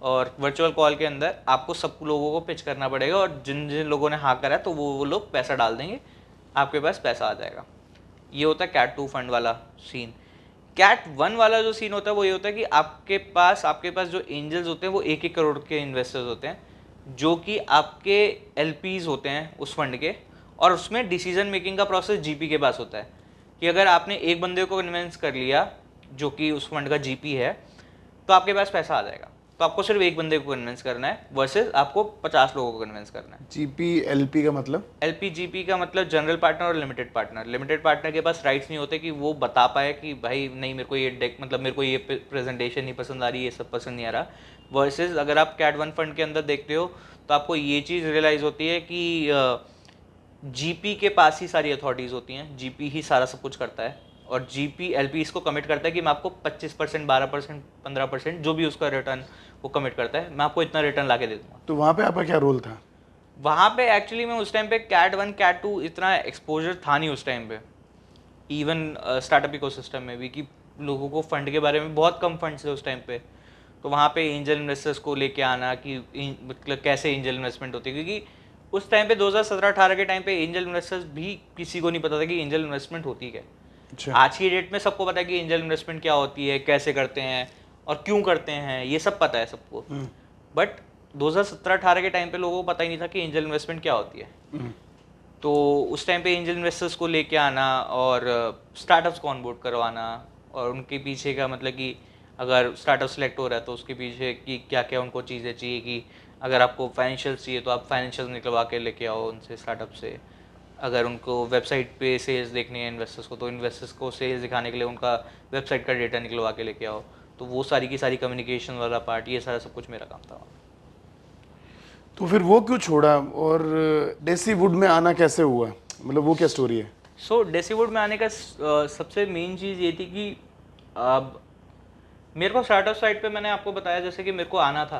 और वर्चुअल कॉल के अंदर आपको सब लोगों को पिच करना पड़ेगा, और जिन जिन लोगों ने हाँ करा तो वो लोग पैसा डाल देंगे, आपके पास पैसा आ जाएगा। ये होता है कैट 2 फंड वाला सीन। कैट 1 वाला जो सीन होता है वो ये होता है कि आपके पास जो एंजल्स होते हैं वो 1-1 करोड़ के इन्वेस्टर्स होते हैं, जो कि आपके LPs होते हैं उस फंड के, और उसमें डिसीजन मेकिंग का प्रोसेस GP के पास होता है कि अगर आपने एक बंदे को कन्विंस कर लिया जो कि उस फंड का GP है तो आपके पास पैसा आ जाएगा। तो आपको सिर्फ एक बंदे को कन्विंस करना है वर्सेस आपको 50 लोगों को कन्विंस करना है। GP LP का मतलब? LP GP का मतलब जनरल पार्टनर और लिमिटेड पार्टनर। लिमिटेड पार्टनर के पास राइट्स नहीं होते कि वो बता पाए कि भाई नहीं मेरे को ये डेक, मतलब मेरे को ये प्रेजेंटेशन नहीं पसंद आ रही, ये सब पसंद नहीं आ रहा। वर्सेस अगर आप कैट 1 फंड के अंदर देखते हो तो आपको ये चीज़ रियलाइज़ होती है कि GP के पास ही सारी अथॉरिटीज़ होती हैं, GP ही सारा सब कुछ करता है, और GP LP इसको कमिट करता है कि मैं आपको 25%, 12%, 15% जो भी उसका रिटर्न वो कमिट करता है, मैं आपको इतना रिटर्न ला के दे दूँगा। तो वहाँ पे आपका क्या रोल था? वहाँ पे एक्चुअली में उस टाइम पे कैट 1 कैट 2 इतना एक्सपोजर था नहीं उस टाइम पे, इवन स्टार्टअप इकोसिस्टम में भी, कि लोगों को फंड के बारे में बहुत कम फंड्स थे उस टाइम पे। तो वहाँ पे एंजल इन्वेस्टर्स को लेके आना कि मतलब कैसे एंजल इन्वेस्टमेंट होती है, क्योंकि उस टाइम पे 2017-18 के टाइम पे एंजल इन्वेस्टर्स भी किसी को नहीं पता था कि एंजल इन्वेस्टमेंट होती है क्या। आज की डेट में सबको पता है कि एंजल इन्वेस्टमेंट क्या होती है, कैसे करते हैं, और क्यों करते हैं, ये सब पता है सबको। बट 2017-18 के टाइम पे लोगों को पता ही नहीं था कि एंजल इन्वेस्टमेंट क्या होती है। तो उस टाइम पे एंजल इन्वेस्टर्स को लेके आना और स्टार्टअप्स को ऑनबोर्ड करवाना और उनके पीछे का मतलब कि अगर स्टार्टअप सेलेक्ट हो रहा है तो उसके पीछे की क्या क्या उनको चीज़ें चाहिए, कि अगर आपको फाइनेंशियल चाहिए तो आप फाइनेंशियल निकलवा के लेके आओ उनसे, स्टार्टअप से। अगर उनको वेबसाइट पे सेल्स देखनी है इन्वेस्टर्स को, तो इन्वेस्टर्स को सेल्स दिखाने के लिए उनका वेबसाइट का डेटा निकलवा के लेके आओ। तो वो सारी की सारी कम्युनिकेशन वाला पार्ट, ये सारा सब कुछ मेरा काम था। तो फिर वो क्यों छोड़ा और देसी वुड में आना कैसे हुआ, मतलब वो क्या स्टोरी है? सो देसी वुड में आने का सबसे मेन चीज़ ये थी कि अब मेरे को स्टार्टअप साइट पे मैंने आपको बताया जैसे कि मेरे को आना था,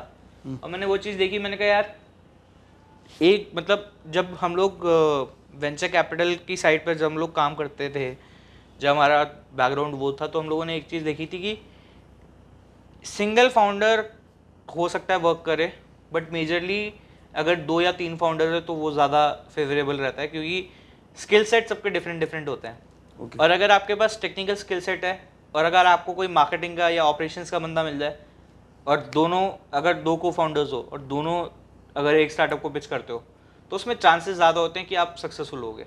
और मैंने वो चीज़ देखी, मैंने कहा यार एक मतलब जब हम लोग वेंचर कैपिटल की साइट पर जब हम लोग काम करते थे, जब हमारा बैकग्राउंड वो था, तो हम लोगों ने एक चीज़ देखी थी कि सिंगल फाउंडर हो सकता है वर्क करे, बट मेजरली अगर 2 या 3 फाउंडर है तो वो ज़्यादा फेवरेबल रहता है, क्योंकि स्किल सेट सबके डिफरेंट होते हैं। और अगर आपके पास टेक्निकल स्किल सेट है और अगर आपको कोई मार्केटिंग का या ऑपरेशंस का बंदा मिल जाए, और दोनों अगर 2 को फाउंडर्स हो और दोनों अगर एक स्टार्टअप को पिच करते हो, तो उसमें चांसेस ज़्यादा होते हैं कि आप सक्सेसफुल होगे।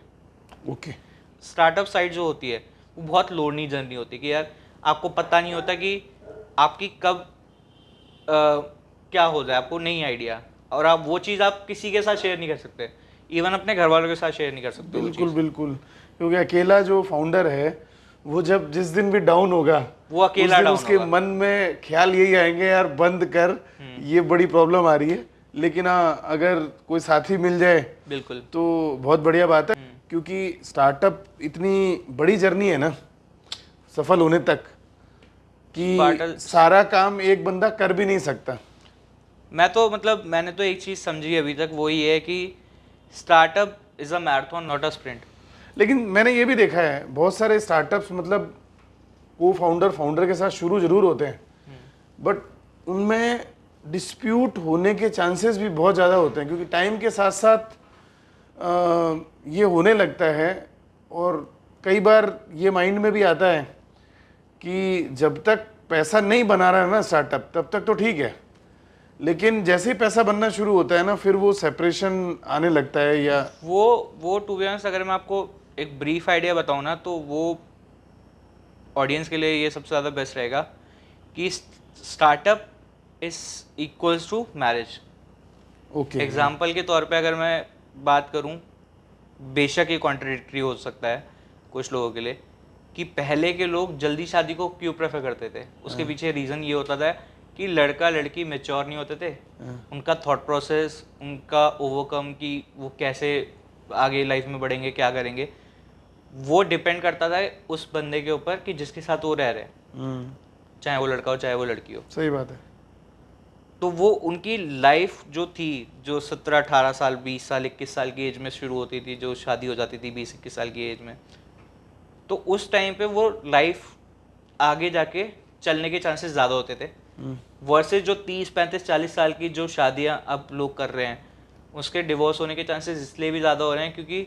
ओके। स्टार्टअप साइड जो होती है वो बहुत लोनली जर्नी होती है, कि यार आपको पता नहीं होता कि आपकी कब क्या हो जाए, आपको नहीं आइडिया, और आप वो चीज़ आप किसी के साथ शेयर नहीं कर सकते, इवन अपने घर वालों के साथ शेयर नहीं कर सकते। बिल्कुल बिल्कुल, क्योंकि अकेला जो फाउंडर है वो जब जिस दिन भी डाउन होगा वो अकेला डाउन उसके मन में ख्याल यही आएंगे यार बंद कर, ये बड़ी प्रॉब्लम आ रही है। लेकिन हाँ, अगर कोई साथी मिल जाए बिल्कुल तो बहुत बढ़िया बात है, क्योंकि स्टार्टअप इतनी बड़ी जर्नी है ना सफल होने तक, कि सारा काम एक बंदा कर भी नहीं सकता। मैंने तो एक चीज़ समझी अभी तक, वो ये है कि startup is a marathon not a sprint. लेकिन मैंने ये भी देखा है बहुत सारे स्टार्टअप्स मतलब को फाउंडर के साथ शुरू जरूर होते हैं, बट उनमें डिस्प्यूट होने के चांसेस भी बहुत ज़्यादा होते हैं, क्योंकि टाइम के साथ साथ ये होने लगता है। और कई बार ये माइंड में भी आता है कि जब तक पैसा नहीं बना रहा है ना स्टार्टअप, तब तक तो ठीक है, लेकिन जैसे ही पैसा बनना शुरू होता है ना, फिर वो सेपरेशन आने लगता है। या वो टू बी ऑनेस्ट अगर मैं आपको एक ब्रीफ आइडिया बताऊँ ना, तो वो ऑडियंस के लिए ये सबसे ज़्यादा बेस्ट रहेगा कि startup is equals to marriage. Okay. Example के तौर पे अगर मैं बात करूं, बेशक ये कॉन्ट्रडिक्टरी हो सकता है कुछ लोगों के लिए, कि पहले के लोग जल्दी शादी को क्यों प्रेफर करते थे, उसके पीछे रीज़न ये होता था कि लड़का लड़की मैच्योर नहीं होते थे, उनका थॉट प्रोसेस, उनका ओवरकम कि वो कैसे आगे लाइफ में बढ़ेंगे, क्या करेंगे, वो डिपेंड करता था उस बंदे के ऊपर कि जिसके साथ वो रह रहे हैं, चाहे वो लड़का हो चाहे वो लड़की हो। सही बात है। तो वो उनकी लाइफ जो थी, जो 17-18 साल 20 साल 21 साल की एज में शुरू होती थी, जो शादी हो जाती थी 20-21 साल की एज में, तो उस टाइम पे वो लाइफ आगे जाके चलने के चांसेस ज़्यादा होते थे, वर्सेस जो 30-35-40 साल की जो शादियां अब लोग कर रहे हैं, उसके डिवोर्स होने के चांसेस इसलिए भी ज़्यादा हो रहे हैं क्योंकि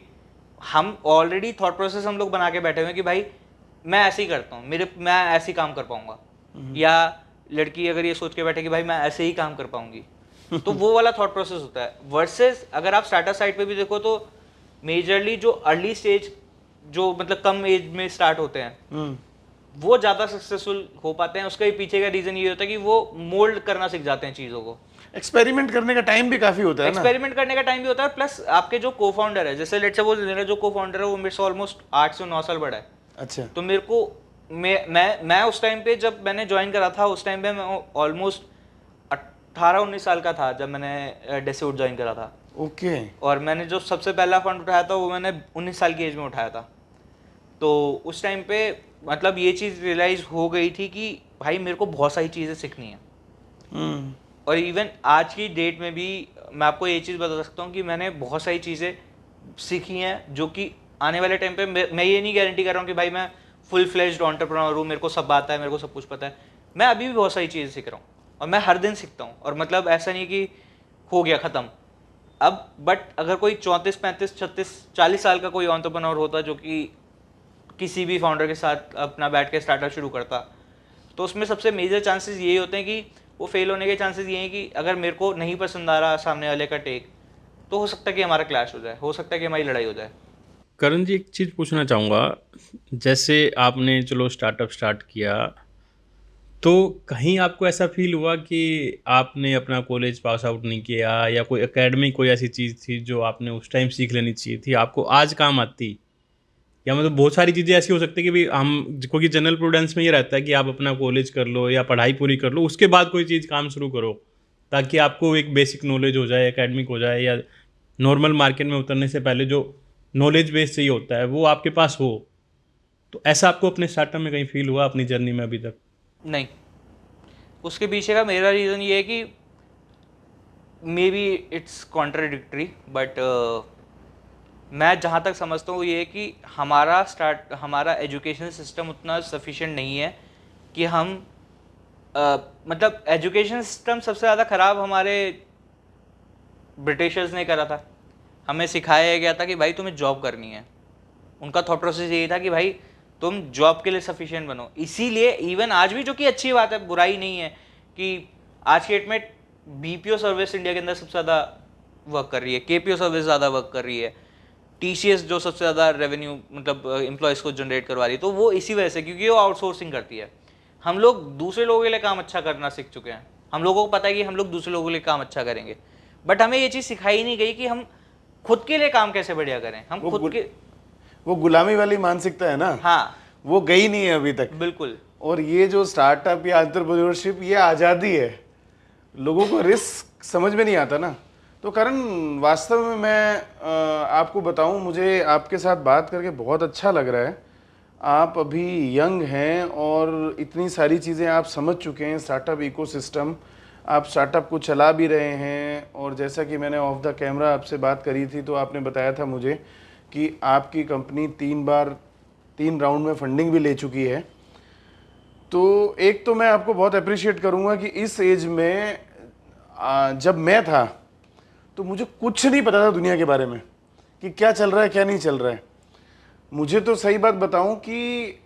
हम ऑलरेडी थॉट प्रोसेस हम लोग बना के बैठे हुए हैं कि भाई मैं ऐसे ही करता हूँ, मैं ऐसे ही काम कर पाऊंगा, या लड़की अगर ये सोच के बैठे कि भाई मैं ऐसे ही काम कर पाऊंगी, तो वो वाला थॉट प्रोसेस होता है। वर्सेस अगर आप स्टार्टअप साइड पे भी देखो तो मेजरली जो अर्ली स्टेज जो मतलब कम एज में स्टार्ट होते हैं, वो ज़्यादा सक्सेसफुल हो पाते हैं। उसके पीछे का रीज़न ये होता है कि वो मोल्ड करना सीख जाते हैं चीज़ों को, एक्सपेरिमेंट करने का टाइम भी काफ़ी होता है ना। एक्सपेरिमेंट करने का टाइम भी होता है, प्लस आपके जो को फाउंडर है, जैसे लेट्स सपोज मेरा जो को फाउंडर है वो मेरे से ऑलमोस्ट 8 से 9 साल बड़ा है। अच्छा। तो मेरे को मैं उस टाइम पे जब मैंने ज्वाइन करा था, उस टाइम पे मैं ऑलमोस्ट 18-19 साल का था जब मैंने डेसीवुड ज्वाइन करा था। ओके। और मैंने जो सबसे पहला फंड उठाया था वो मैंने 19 साल की एज में उठाया था। तो उस टाइम पे मतलब ये चीज़ रियलाइज़ हो गई थी कि भाई मेरे को बहुत सारी चीज़ें सीखनी है। और इवन आज की डेट में भी मैं आपको ये चीज़ बता सकता हूँ कि मैंने बहुत सारी चीज़ें सीखी हैं जो कि आने वाले टाइम पे मैं ये नहीं गारंटी कर रहा हूँ कि भाई मैं फुल फ्लेज्ड एंटरप्रेन्योर हूँ, मेरे को सब आता है, मेरे को सब कुछ पता है। मैं अभी भी बहुत सारी चीज़ें सीख रहा हूँ और मैं हर दिन सीखता हूँ। और मतलब ऐसा नहीं कि हो गया ख़त्म अब, बट अगर कोई 34, 35, 36, 40 साल का कोई एंटरप्रेन्योर होता जो कि किसी भी फाउंडर के साथ अपना बैठ के स्टार्टअप शुरू करता, तो उसमें सबसे मेजर चांसेस यही होते हैं कि वो फेल होने के चांसेस ये हैं कि अगर मेरे को नहीं पसंद आ रहा सामने वाले का टेक, तो हो सकता है कि हमारा क्लैश हो जाए, हो सकता है कि हमारी लड़ाई हो जाए। करण जी, एक चीज़ पूछना चाहूँगा, जैसे आपने चलो स्टार्टअप स्टार्ट किया, तो कहीं आपको ऐसा फील हुआ कि आपने अपना कॉलेज पास आउट नहीं किया, या कोई एकेडमी कोई ऐसी चीज़ थी जो आपने उस टाइम सीख लेनी चाहिए थी, आपको आज काम आती? या मतलब बहुत सारी चीज़ें ऐसी हो सकती है कि भी हम, क्योंकि जनरल प्रूडेंस में ये रहता है कि आप अपना कॉलेज कर लो या पढ़ाई पूरी कर लो, उसके बाद कोई चीज़ काम शुरू करो, ताकि आपको एक बेसिक नॉलेज हो जाए, एकेडमिक हो जाए, या नॉर्मल मार्केट में उतरने से पहले जो नॉलेज बेस चाहिए होता है वो आपके पास हो। तो ऐसा आपको अपने स्टार्टअप में कहीं फील हुआ अपनी जर्नी में अभी तक? नहीं, उसके पीछे का मेरा रीज़न ये है कि may be it's contradictory, but मैं जहाँ तक समझता हूँ ये है कि हमारा एजुकेशन सिस्टम उतना सफिशिएंट नहीं है कि हम मतलब एजुकेशन सिस्टम सबसे ज़्यादा ख़राब हमारे ब्रिटिशर्स ने करा था। हमें सिखाया गया था कि भाई तुम्हें जॉब करनी है, उनका थॉट प्रोसेस यही था कि भाई तुम जॉब के लिए सफिशिएंट बनो। इसीलिए इवन आज भी, जो कि अच्छी बात है, बुराई नहीं है, कि आज के डेट में बीपीओ सर्विस इंडिया के अंदर सबसे ज़्यादा वर्क कर रही है, केपीओ सर्विस ज़्यादा वर्क कर रही है, टीसीएस जो सबसे ज़्यादा रेवेन्यू मतलब एम्प्लॉयज़ को जनरेट करवा रही है, तो वो इसी वजह से, क्योंकि वो आउटसोर्सिंग करती है। हम लोग दूसरे लोगों के लिए काम अच्छा करना सीख चुके हैं, हम लोगों को पता है कि हम लोग दूसरे लोगों के लिए काम अच्छा करेंगे, बट हमें ये चीज़ सिखाई नहीं गई कि हम खुद के लिए काम कैसे बढ़िया करें। हम खुद के, वो गुलामी वाली मानसिकता है ना, हाँ, वो गई नहीं है अभी तक। बिल्कुल। और ये जो स्टार्टअप या एंटरप्रेन्योरशिप, ये आज़ादी है, लोगों को रिस्क समझ में नहीं आता ना। तो करण, वास्तव में मैं आपको बताऊं, मुझे आपके साथ बात करके बहुत अच्छा लग रहा है। आप अभी यंग हैं और इतनी सारी चीज़ें आप समझ चुके हैं, स्टार्टअप इकोसिस्टम, आप स्टार्टअप को चला भी रहे हैं। और जैसा कि मैंने ऑफ द कैमरा आपसे बात करी थी, तो आपने बताया था मुझे कि आपकी कंपनी 3 राउंड में फंडिंग भी ले चुकी है। तो एक तो मैं आपको बहुत अप्रिशिएट करूंगा कि इस एज में जब मैं था तो मुझे कुछ नहीं पता था दुनिया के बारे में कि क्या चल रहा है क्या नहीं चल रहा है। मुझे तो सही बात बताऊं कि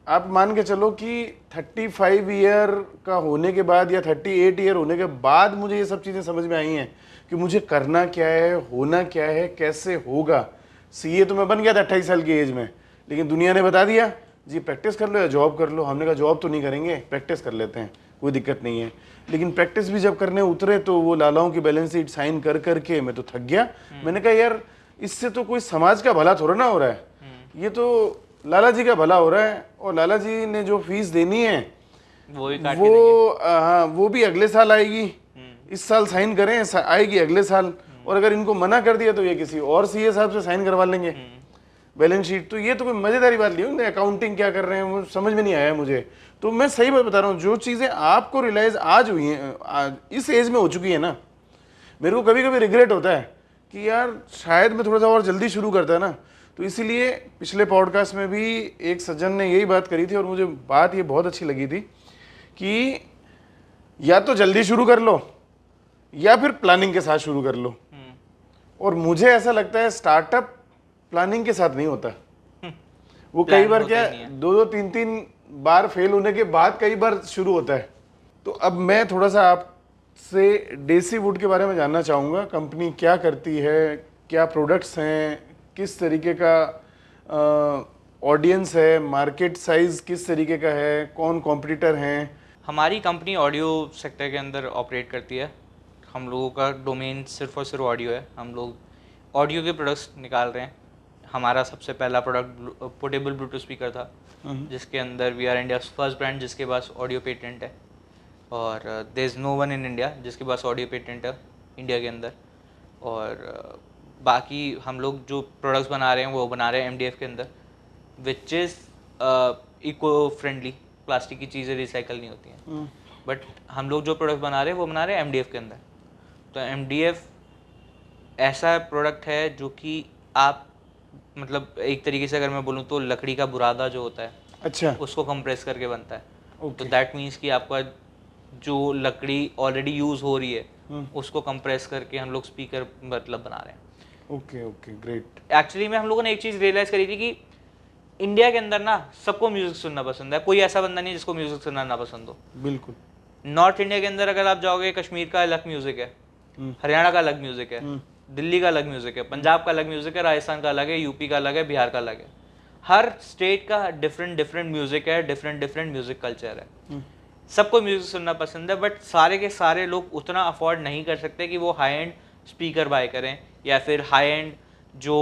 आप मान के चलो कि 35 ईयर का होने के बाद या 38 ईयर होने के बाद मुझे ये सब चीज़ें समझ में आई हैं कि मुझे करना क्या है, होना क्या है, कैसे होगा। सीए तो मैं बन गया था 28 साल की एज में, लेकिन दुनिया ने बता दिया जी प्रैक्टिस कर लो या जॉब कर लो। हमने कहा जॉब तो नहीं करेंगे, प्रैक्टिस कर लेते हैं, कोई दिक्कत नहीं है। लेकिन प्रैक्टिस भी जब करने उतरे तो वो लालाओं की बैलेंस शीट साइन कर करके मैं तो थक गया। मैंने कहा यार इससे तो कोई समाज का भला थोड़ा ना हो रहा है, ये तो लाला जी का भला हो रहा है। और लाला जी ने जो फीस देनी है वो भी अगले साल आएगी। इस साल साइन करें, आएगी अगले साल। और अगर इनको मना कर दिया तो ये किसी और सीए साहब से साइन करवा लेंगे बैलेंस शीट। तो ये तो कोई मजेदारी बात नहीं है। अकाउंटिंग क्या कर रहे हैं वो समझ में नहीं आया मुझे। तो मैं सही बात बता रहा हूँ, जो चीज़ें आपको रियलाइज आज हुई हैं, इस एज में हो चुकी है ना, मेरे को कभी कभी रिग्रेट होता है कि यार शायद मैं थोड़ा सा और जल्दी शुरू करता है ना। तो इसीलिए पिछले पॉडकास्ट में भी एक सज्जन ने यही बात करी थी और मुझे बात ये बहुत अच्छी लगी थी कि या तो जल्दी शुरू कर लो या फिर प्लानिंग के साथ शुरू कर लो। और मुझे ऐसा लगता है स्टार्टअप प्लानिंग के साथ नहीं होता। वो कई बार क्या 2-3 बार फेल होने के बाद कई बार शुरू होता है। तो अब मैं थोड़ा सा आपसे डेसी वुड के बारे में जानना चाहूँगा। कंपनी क्या करती है, क्या प्रोडक्ट्स हैं, किस तरीके का ऑडियंस है, मार्केट साइज किस तरीके का है, कौन कॉम्पिटिटर हैं? हमारी कंपनी ऑडियो सेक्टर के अंदर ऑपरेट करती है। हम लोगों का डोमेन सिर्फ और सिर्फ ऑडियो है। हम लोग ऑडियो के प्रोडक्ट्स निकाल रहे हैं। हमारा सबसे पहला प्रोडक्ट पोर्टेबल ब्लूटूथ स्पीकर था, जिसके अंदर we are India first brand जिसके पास ऑडियो पेटेंट है। और there is no one in India जिसके पास ऑडियो पेटेंट है इंडिया के अंदर। और बाकी हम लोग जो प्रोडक्ट्स बना रहे हैं वो बना रहे हैं MDF के अंदर, which is eco friendly. Plastic की चीज़ें रिसाइकल नहीं होती हैं। बट हम लोग जो प्रोडक्ट बना रहे हैं वो बना रहे हैं MDF के अंदर। तो MDF ऐसा प्रोडक्ट है जो कि आप मतलब एक तरीके से अगर मैं बोलूँ तो लकड़ी का बुरादा जो होता है, अच्छा, उसको कंप्रेस करके बनता है। तो दैट मीन्स कि आपका जो लकड़ी ऑलरेडी यूज़ हो रही है उसको कंप्रेस करके हम लोग स्पीकर मतलब बना रहे हैं। Okay, great. एक्चुअली में हम लोगों ने एक चीज़ रियलाइज़ करी थी कि इंडिया के अंदर ना सबको म्यूजिक सुनना पसंद है, कोई ऐसा बंदा नहीं जिसको म्यूजिक सुनना ना पसंद हो। बिल्कुल। नॉर्थ इंडिया के अंदर अगर आप जाओगे, कश्मीर का अलग म्यूजिक है, हरियाणा का अलग म्यूजिक है, दिल्ली का अलग म्यूजिक है, पंजाब का अलग म्यूजिक है, राजस्थान का अलग है, यूपी का अलग है, बिहार का अलग है। हर स्टेट का डिफरेंट म्यूजिक है, डिफरेंट म्यूजिक कल्चर है। सबको म्यूजिक सुनना पसंद है, बट सारे के सारे लोग उतना अफोर्ड नहीं कर सकते कि वो हाई एंड स्पीकर बाय करें या फिर हाई एंड जो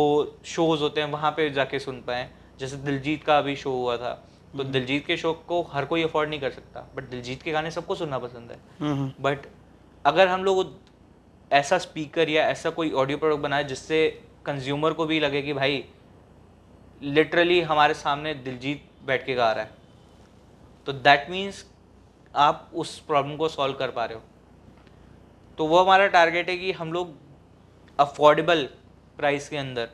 शोज होते हैं वहाँ पे जाके सुन पाएँ। जैसे दिलजीत का अभी शो हुआ था, तो दिलजीत के शो को हर कोई अफोर्ड नहीं कर सकता, बट दिलजीत के गाने सबको सुनना पसंद है। बट अगर हम लोग ऐसा स्पीकर या ऐसा कोई ऑडियो प्रोडक्ट बनाए जिससे कंज्यूमर को भी लगे कि भाई लिटरली हमारे सामने दिलजीत बैठ के गा रहा है, तो दैट मीन्स आप उस प्रॉब्लम को सॉल्व कर पा रहे हो। तो वो हमारा टारगेट है कि हम लोग अफोर्डेबल प्राइस के अंदर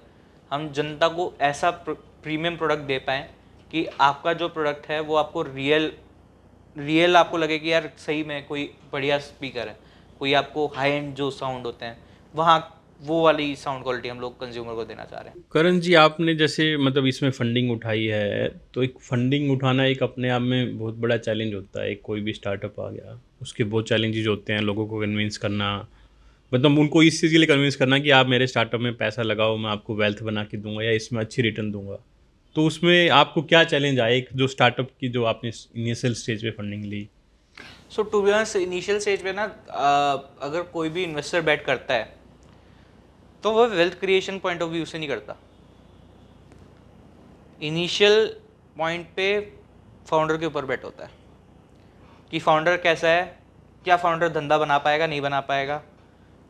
हम जनता को ऐसा प्रीमियम प्रोडक्ट दे पाएँ कि आपका जो प्रोडक्ट है वो आपको रियल आपको लगे कि यार सही में कोई बढ़िया स्पीकर है, कोई आपको हाई एंड जो साउंड होते हैं वहाँ वो वाली साउंड क्वालिटी हम लोग कंज्यूमर को देना चाह रहे हैं। करण जी, आपने जैसे मतलब इसमें फंडिंग उठाई है, तो एक फंडिंग उठाना एक अपने आप में बहुत बड़ा चैलेंज होता है। एक कोई भी स्टार्टअप आ गया, उसके बहुत चैलेंजेस होते हैं, लोगों को कन्विंस करना, मतलब उनको इस चीज़ के लिए कन्विंस करना कि आप मेरे स्टार्टअप में पैसा लगाओ, मैं आपको वेल्थ बना के दूंगा या इसमें अच्छी रिटर्न दूंगा। तो उसमें आपको क्या चैलेंज आए एक जो स्टार्टअप की जो आपने इनिशियल स्टेज पे फंडिंग ली? So to be honest initial stage पे ना अगर कोई भी इन्वेस्टर बैट करता है तो वह wealth creation point of view से नहीं करता। इनिशियल पॉइंट पे फाउंडर के ऊपर बैट होता है कि फाउंडर कैसा है, क्या फाउंडर धंधा बना पाएगा नहीं बना पाएगा,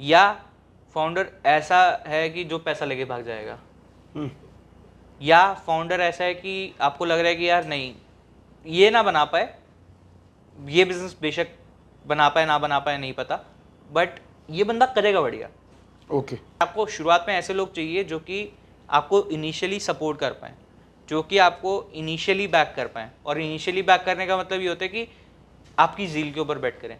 या फाउंडर ऐसा है कि जो पैसा लेके भाग जाएगा, या फाउंडर ऐसा है कि आपको लग रहा है कि यार नहीं ये ना बना पाए, ये बिजनेस बेशक बना पाए ना बना पाए नहीं पता, बट ये बंदा करेगा बढ़िया। ओके। आपको शुरुआत में ऐसे लोग चाहिए जो कि आपको इनिशियली सपोर्ट कर पाएँ, जो कि आपको इनिशियली बैक कर पाएँ। और इनिशियली बैक करने का मतलब ये होता है कि आपकी ज़ील के ऊपर बैठ करें,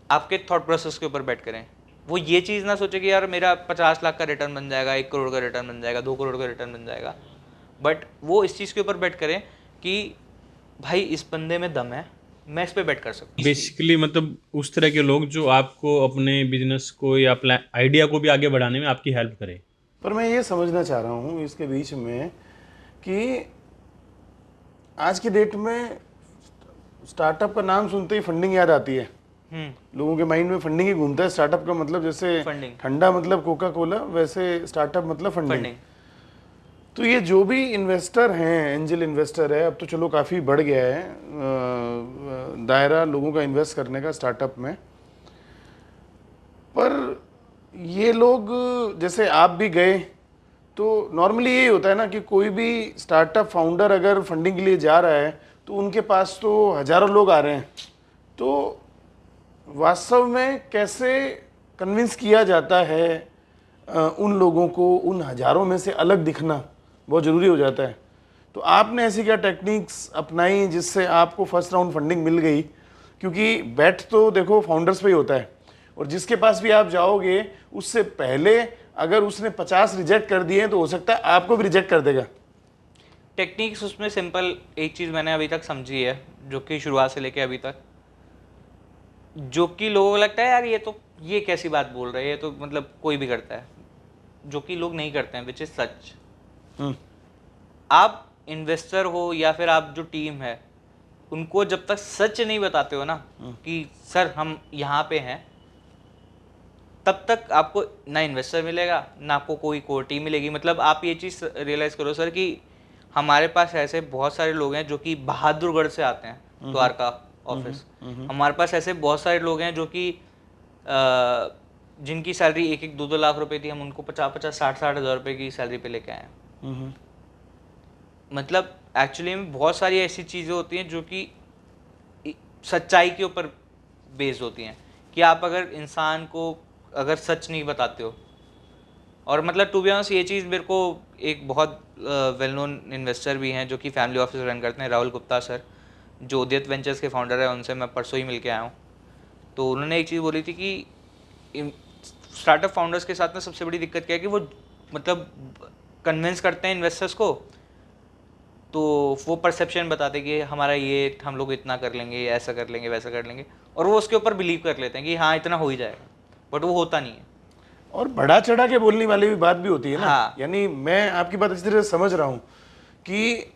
आपके थॉट प्रोसेस के ऊपर बैठ करें। वो ये चीज़ ना सोचे कि यार मेरा 50 लाख का रिटर्न बन जाएगा, 1 करोड़ का रिटर्न बन जाएगा, 2 करोड़ का रिटर्न बन जाएगा, बट वो इस चीज़ के ऊपर बैठ करें कि भाई इस बंदे में दम है, मैं इस पे बेट कर सकता हूँ। बेसिकली मतलब उस तरह के लोग जो आपको अपने बिजनेस को या आइडिया को भी आगे बढ़ाने में आपकी हेल्प करें। पर मैं ये समझना चाह रहा हूँ इसके बीच में कि आज की डेट में स्टार्टअप का नाम सुनते ही फंडिंग याद आती है। लोगों के माइंड में फंडिंग ही घूमता है। स्टार्टअप का मतलब जैसे ठंडा मतलब कोका कोला, वैसे स्टार्टअप मतलब फंडिंग। तो ये जो भी इन्वेस्टर हैं, एंजल इन्वेस्टर है, अब तो चलो काफ़ी बढ़ गया है दायरा लोगों का इन्वेस्ट करने का स्टार्टअप में। पर ये लोग जैसे आप भी गए तो नॉर्मली यही होता है ना कि कोई भी स्टार्टअप फाउंडर अगर फंडिंग के लिए जा रहा है तो उनके पास तो हज़ारों लोग आ रहे हैं। तो वास्तव में कैसे कन्विंस किया जाता है उन लोगों को उन हज़ारों में से अलग दिखना बहुत ज़रूरी हो जाता है। तो आपने ऐसी क्या टेक्निक्स अपनाई जिससे आपको फर्स्ट राउंड फंडिंग मिल गई? क्योंकि बैट तो देखो फाउंडर्स पे ही होता है, और जिसके पास भी आप जाओगे उससे पहले अगर उसने 50 रिजेक्ट कर दिए तो हो सकता है आपको भी रिजेक्ट कर देगा। टेक्निक्स उसमें सिंपल एक चीज़ मैंने अभी तक समझी है, जो कि शुरुआत से लेके अभी तक, जो कि लोगों को लगता है यार ये कैसी बात बोल रहे हैं, ये तो मतलब कोई भी करता है, जो कि लोग नहीं करते हैं, विच इज़ सच। आप इन्वेस्टर हो या फिर आप जो टीम है, उनको जब तक सच नहीं बताते हो ना कि सर हम यहाँ पे हैं, तब तक आपको ना इन्वेस्टर मिलेगा ना आपको कोई कोर टीम मिलेगी। मतलब आप ये चीज़ रियलाइज़ करो सर कि हमारे पास ऐसे बहुत सारे लोग हैं जो कि बहादुरगढ़ से आते हैं, द्वारका ऑफिस। हमारे पास ऐसे बहुत सारे लोग हैं जो कि जिनकी सैलरी 1-2 लाख रुपए थी, हम उनको 50-50, 60-60 हज़ार रुपये की सैलरी पे लेके आए हैं। मतलब एक्चुअली में बहुत सारी ऐसी चीज़ें होती हैं जो कि सच्चाई के ऊपर बेस्ड होती हैं कि आप अगर इंसान को अगर सच नहीं बताते हो। और मतलब टू बी ऑनेस्ट ये चीज़ मेरे को एक बहुत वेल नोन इन्वेस्टर भी हैं जो कि फैमिली ऑफिस रन करते हैं, राहुल गुप्ता सर, जो उदित वेंचर्स के फाउंडर है, उनसे मैं परसों ही मिल के आया हूँ। तो उन्होंने एक चीज़ बोली थी कि स्टार्टअप फाउंडर्स के साथ में सबसे बड़ी दिक्कत क्या है कि वो मतलब कन्विंस करते हैं इन्वेस्टर्स को तो वो परसेप्शन बताते कि हमारा ये, हम लोग इतना कर लेंगे, ऐसा कर लेंगे, वैसा कर लेंगे, और वो उसके ऊपर बिलीव कर लेते हैं कि हाँ इतना हो ही जाएगा, बट वो होता नहीं है। और बढ़ा चढ़ा के बोलने वाली भी बात भी होती है ना। हाँ। यानी मैं आपकी बात अच्छी तरह से समझ रहा हूँ कि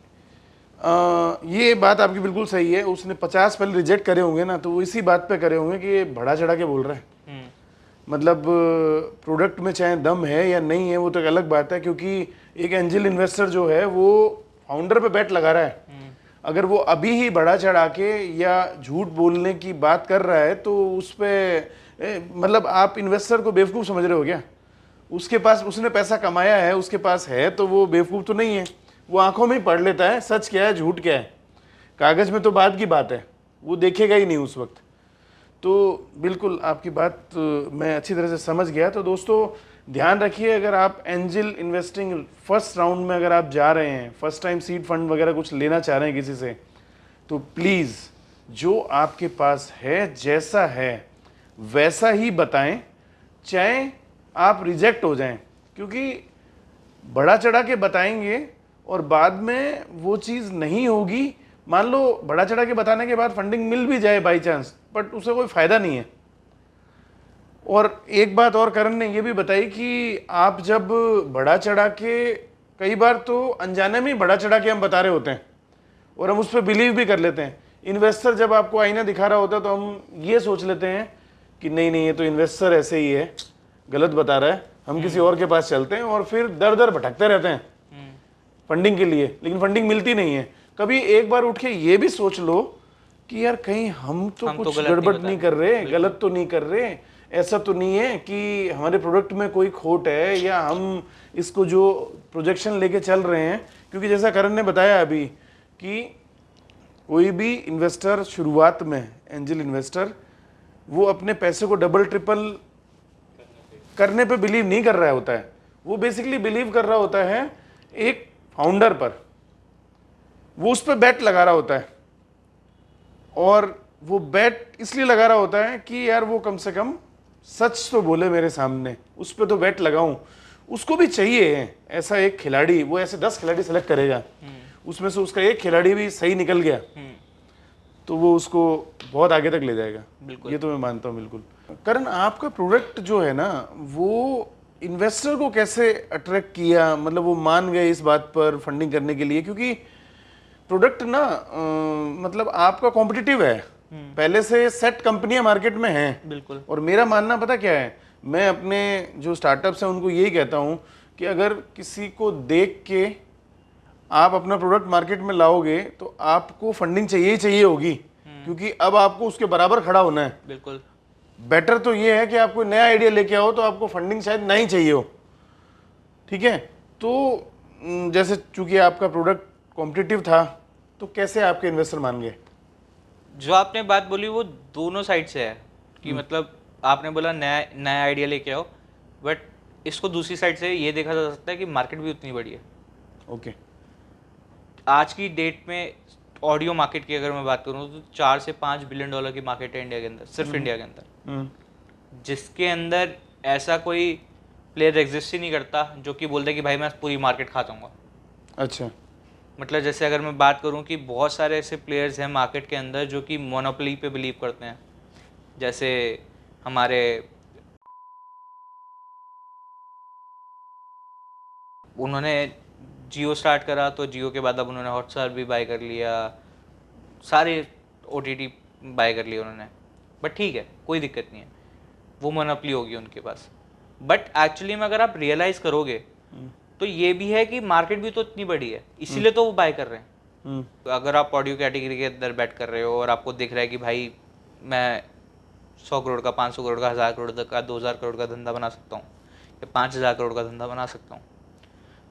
ये बात आपकी बिल्कुल सही है। उसने 50 पहले रिजेक्ट करे होंगे ना, तो वो इसी बात पे करे होंगे कि ये बढ़ा चढ़ा के बोल रहा है। मतलब प्रोडक्ट में चाहे दम है या नहीं है वो तो एक अलग बात है, क्योंकि एक एंजल इन्वेस्टर जो है वो फाउंडर पे बेट लगा रहा है। अगर वो अभी ही बढ़ा चढ़ा के या झूठ बोलने की बात कर रहा है तो उस पे मतलब आप इन्वेस्टर को बेवकूफ़ समझ रहे हो क्या? उसके पास, उसने पैसा कमाया है, उसके पास है, तो वो बेवकूफ़ तो नहीं है। वो आंखों में ही पढ़ लेता है सच क्या है झूठ क्या है। कागज़ में तो बाद की बात है, वो देखेगा ही नहीं उस वक्त। तो बिल्कुल आपकी बात मैं अच्छी तरह से समझ गया। तो दोस्तों ध्यान रखिए, अगर आप एंजल इन्वेस्टिंग फर्स्ट राउंड में अगर आप जा रहे हैं, फर्स्ट टाइम सीड फंड वगैरह कुछ लेना चाह रहे हैं किसी से, तो प्लीज़ जो आपके पास है जैसा है वैसा ही बताएं, चाहे आप रिजेक्ट हो जाएं। क्योंकि बढ़ा चढ़ा के बताएंगे और बाद में वो चीज़ नहीं होगी। मान लो बढ़ा चढ़ा के बताने के बाद फंडिंग मिल भी जाए बाई चांस, बट उससे कोई फ़ायदा नहीं है। और एक बात और करण ने ये भी बताई कि आप जब बढ़ा चढ़ा के, कई बार तो अनजाने में ही बढ़ा चढ़ा के हम बता रहे होते हैं और हम उस पर बिलीव भी कर लेते हैं। इन्वेस्टर जब आपको आईना दिखा रहा होता है तो हम ये सोच लेते हैं कि नहीं नहीं ये तो इन्वेस्टर ऐसे ही है, गलत बता रहा है, हम किसी और के पास चलते हैं और फिर दर दर भटकते रहते हैं फंडिंग के लिए, लेकिन फंडिंग मिलती नहीं है। कभी एक बार उठ के ये भी सोच लो कि यार कहीं हम तो कुछ गड़बड़ नहीं कर रहे, गलत तो नहीं कर रहे, ऐसा तो नहीं है कि हमारे प्रोडक्ट में कोई खोट है या हम इसको जो प्रोजेक्शन लेके चल रहे हैं। क्योंकि जैसा करण ने बताया अभी कि कोई भी इन्वेस्टर शुरुआत में, एंजल इन्वेस्टर, वो अपने पैसे को डबल ट्रिपल करने पे बिलीव नहीं कर रहा होता है। वो बेसिकली बिलीव कर रहा होता है एक फाउंडर पर, वो उस पर बेट लगा रहा होता है। और वो बेट इसलिए लगा रहा होता है कि यार वो कम से कम सच तो बोले मेरे सामने, उस पर तो बेट लगाऊं। उसको भी चाहिए ऐसा एक खिलाड़ी, वो ऐसे 10 खिलाड़ी सेलेक्ट करेगा, उसमें से उसका एक खिलाड़ी भी सही निकल गया तो वो उसको बहुत आगे तक ले जाएगा। ये तो मैं मानता हूँ बिल्कुल। करण, आपका प्रोडक्ट जो है ना, वो इन्वेस्टर को कैसे अट्रैक्ट किया? मतलब वो मान गए इस बात पर फंडिंग करने के लिए? क्योंकि प्रोडक्ट ना मतलब आपका कॉम्पिटिटिव है, पहले से सेट कंपनियां मार्केट में हैं। बिल्कुल। और मेरा मानना पता क्या है, मैं अपने जो स्टार्टअप्स हैं उनको यही कहता हूं कि अगर किसी को देख के आप अपना प्रोडक्ट मार्केट में लाओगे तो आपको फंडिंग चाहिए ही चाहिए होगी, क्योंकि अब आपको उसके बराबर खड़ा होना है। बिल्कुल। बेटर तो ये है कि आप कोई नया आइडिया लेके आओ तो आपको फंडिंग शायद नहीं चाहिए हो, ठीक है। तो जैसे चूंकि आपका प्रोडक्ट कॉम्पिटिटिव था तो कैसे आपके इन्वेस्टर मान गए? जो आपने बात बोली वो दोनों साइड से है कि मतलब आपने बोला नया आइडिया लेके आओ, बट इसको दूसरी साइड से ये देखा जा सकता है कि मार्केट भी उतनी बड़ी है। ओके। आज की डेट में ऑडियो मार्केट की अगर मैं बात करूँ तो 4 से 5 बिलियन डॉलर की मार्केट है इंडिया के अंदर, सिर्फ इंडिया के अंदर, जिसके अंदर ऐसा कोई प्लेयर एग्जिस्ट ही नहीं करता जो कि बोलते कि भाई मैं पूरी मार्केट खा जाऊंगा। अच्छा। मतलब जैसे अगर मैं बात करूं कि बहुत सारे ऐसे प्लेयर्स हैं मार्केट के अंदर जो कि मोनोपोली पे बिलीव करते हैं। जैसे हमारे उन्होंने जियो स्टार्ट करा तो जियो के बाद अब उन्होंने हॉटस्टार भी बाय कर लिया, सारे OTT बाय कर लिए उन्होंने। बट ठीक है, कोई दिक्कत नहीं है, वो मोनोपोली होगी उनके पास। बट एक्चुअली में अगर आप रियलाइज़ करोगे तो ये भी है कि मार्केट भी तो इतनी बड़ी है, इसीलिए तो वो बाय कर रहे हैं। तो अगर आप ऑडियो कैटेगरी के अंदर बैट कर रहे हो और आपको दिख रहा है कि भाई मैं 100 करोड़ का, 500 करोड़ का, 1000 करोड़ का, 2000 करोड़ का धंधा बना सकता हूँ या 5000 करोड़ का धंधा बना सकता हूँ,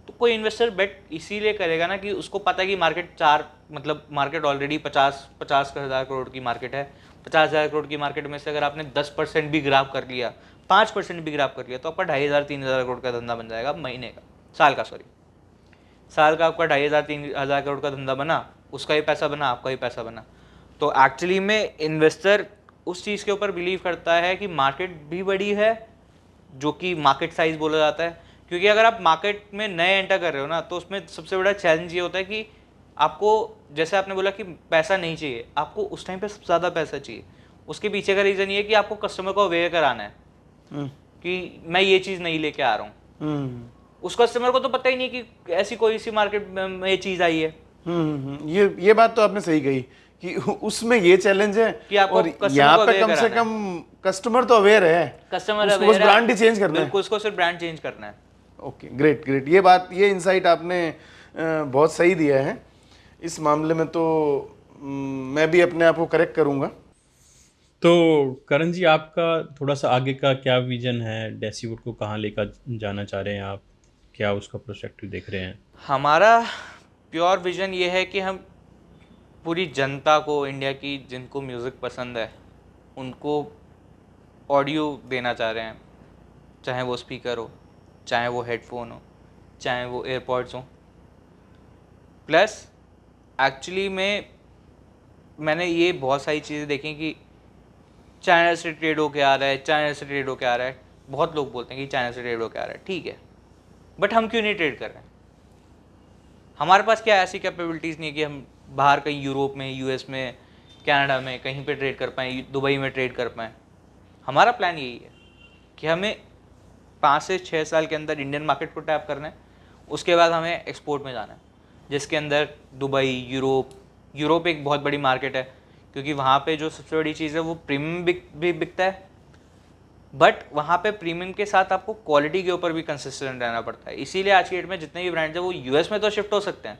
तो कोई इन्वेस्टर बेट इसीलिए करेगा ना कि उसको पता है कि मार्केट मार्केट ऑलरेडी 50,000 करोड़ की मार्केट है। 50,000 करोड़ की मार्केट में से अगर आपने 10% भी ग्राफ कर लिया, 5% भी ग्राफ कर लिया, तो आपका 2,500-3,000 करोड़ का धंधा बन जाएगा महीने का, साल का आपका 2,500-3,000 करोड़ का धंधा बना, उसका ही पैसा बना, आपका ही पैसा बना। तो एक्चुअली में इन्वेस्टर उस चीज़ के ऊपर बिलीव करता है कि मार्केट भी बड़ी है, जो कि मार्केट साइज बोला जाता है। क्योंकि अगर आप मार्केट में नए एंटर कर रहे हो ना, तो उसमें सबसे बड़ा चैलेंज ये होता है कि आपको जैसे आपने बोला कि पैसा नहीं चाहिए, आपको उस टाइम पे सबसे ज़्यादा पैसा चाहिए। उसके पीछे का रीज़न ये है कि आपको कस्टमर को अवेयर कराना है कि मैं ये चीज़ नहीं लेके आ रहा हूँ। उस कस्टमर को तो पता ही नहीं कि ऐसी कोई सी मार्केट में ये चीज़ आई है। ये बात तो आपने सही कही कि उसमें ये चैलेंज है कि आपको और customer यहाँ को पे aware कम से कराना कम कस्टमर तो अवेयर है, कस्टमर उसको अवेयर बस ब्रांड ही चेंज करना है। बिल्कुल, उसको सिर्फ ब्रांड चेंज करना है। ओके, ग्रेट ग्रेट, ये इंसाइट आपने बहुत सही दिया है। इस मामले में तो मैं भी अपने आप को करेक्ट करूँगा। तो करण जी, आपका थोड़ा सा आगे का क्या विजन है? डेसीवुड को कहाँ लेकर जाना चाह रहे हैं आप? क्या उसका प्रोस्पेक्टिव देख रहे हैं? हमारा प्योर विजन ये है कि हम पूरी जनता को, इंडिया की जिनको म्यूज़िक पसंद है, उनको ऑडियो देना चाह रहे हैं। चाहे वो स्पीकर हो, चाहे वो हेडफोन हो, चाहे वो एयरपॉड्स हो। प्लस एक्चुअली में मैंने ये बहुत सारी चीज़ें देखी कि चाइना से ट्रेड होके आ रहा है, चाइना से ट्रेड होके आ रहा है। बहुत लोग बोलते हैं कि चाइना से ट्रेड होके आ रहा है, ठीक है, बट हम क्यों नहीं ट्रेड कर रहे हैं? हमारे पास क्या ऐसी कैपेबिलिटीज़ नहीं है कि हम बाहर कहीं यूरोप में, यूएस में, कनाडा में कहीं पे ट्रेड कर पाएँ, दुबई में ट्रेड कर पाएँ। हमारा प्लान यही है कि हमें 5 से 6 साल के अंदर इंडियन मार्केट को टैप करना है। उसके बाद हमें एक्सपोर्ट में जाना है, जिसके अंदर दुबई, यूरोप एक बहुत बड़ी मार्केट है, क्योंकि वहाँ पे जो सबसे बड़ी चीज़ है वो प्रीमियम भी बिकता है। बट वहाँ पे प्रीमियम के साथ आपको क्वालिटी के ऊपर भी कंसिस्टेंट रहना पड़ता है। इसीलिए आज की डेट में जितने भी ब्रांड्स हैं वो यूएस में तो शिफ्ट हो सकते हैं,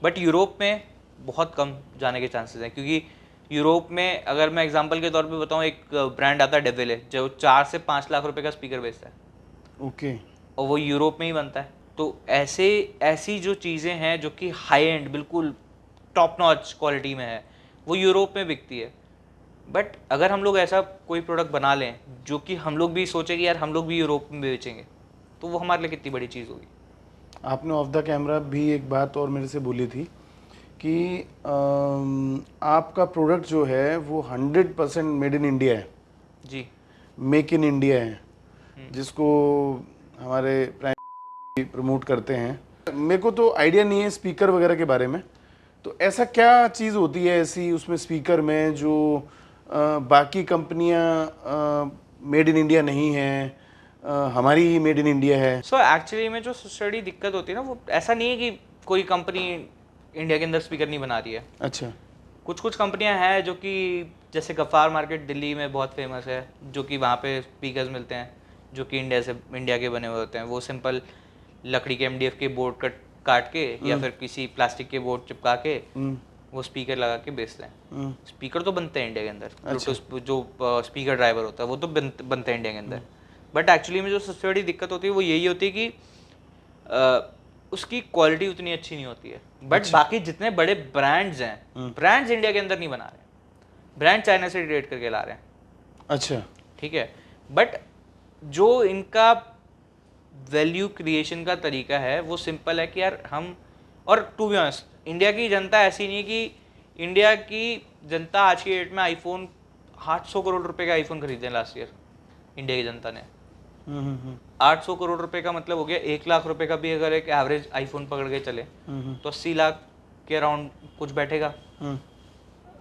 बट यूरोप में बहुत कम जाने के चांसेस हैं। क्योंकि यूरोप में अगर मैं एग्जांपल के तौर पे बताऊँ, एक ब्रांड आता है डेविल है, जो 4 से 5 लाख रुपए का स्पीकर बेचता है। ओके। और वो यूरोप में ही बनता है। तो ऐसी जो चीज़ें हैं जो कि हाई एंड बिल्कुल टॉप नॉच क्वालिटी में है, वो यूरोप में बिकती है। बट अगर हम लोग ऐसा कोई प्रोडक्ट बना लें जो कि हम लोग भी सोचें कि यार हम लोग भी यूरोप में बेचेंगे, तो वो हमारे लिए कितनी बड़ी चीज़ होगी। आपने ऑफ द कैमरा भी एक बात और मेरे से बोली थी कि आपका प्रोडक्ट जो है वो 100% मेड इन इंडिया है जी, मेक इन इंडिया है, जिसको हमारे प्राइम मिनिस्टर प्रमोट करते हैं। मेरे को तो आइडिया नहीं है स्पीकर वगैरह के बारे में, तो ऐसा क्या चीज़ होती है ऐसी उसमें स्पीकर में जो बाकी कंपनियां मेड इन इंडिया नहीं है, हमारी ही मेड इन इंडिया है? सो एक्चुअली में जो स्टडी दिक्कत होती है ना, वो ऐसा नहीं है कि कोई कंपनी इंडिया के अंदर स्पीकर नहीं बना रही है। अच्छा। कुछ कंपनियां हैं जो कि जैसे गफ़ार मार्केट दिल्ली में बहुत फेमस है, जो कि वहाँ पे स्पीकर्स मिलते हैं जो कि इंडिया के बने हुए होते हैं। वो सिंपल लकड़ी के MDF के बोर्ड काट के या फिर किसी प्लास्टिक के बोर्ड चिपका के वो स्पीकर लगा के बेचते हैं। स्पीकर तो बनते हैं इंडिया के अंदर। अच्छा। जो स्पीकर ड्राइवर होता है वो तो बनते हैं इंडिया के अंदर। बट एक्चुअली में जो सबसे बड़ी दिक्कत होती है वो यही होती है कि उसकी क्वालिटी उतनी अच्छी नहीं होती है। बट बाकी जितने बड़े ब्रांड्स हैं, ब्रांड्स इंडिया के अंदर नहीं बना रहे, ब्रांड चाइना से ट्रेड करके ला रहे हैं। अच्छा, ठीक है। बट जो इनका वैल्यू क्रिएशन का तरीका है वो सिंपल है कि यार हम, और टू बी ऑनेस्ट इंडिया की जनता ऐसी नहीं है कि इंडिया की जनता आज की डेट में आईफोन 800 करोड़ रुपए का आईफोन खरीदे लास्ट ईयर इंडिया की जनता ने। 800 करोड़ रुपए का मतलब हो गया 1 लाख रुपए का भी अगर एक एवरेज आईफोन पकड़ के चले तो 80 लाख के अराउंड कुछ बैठेगा।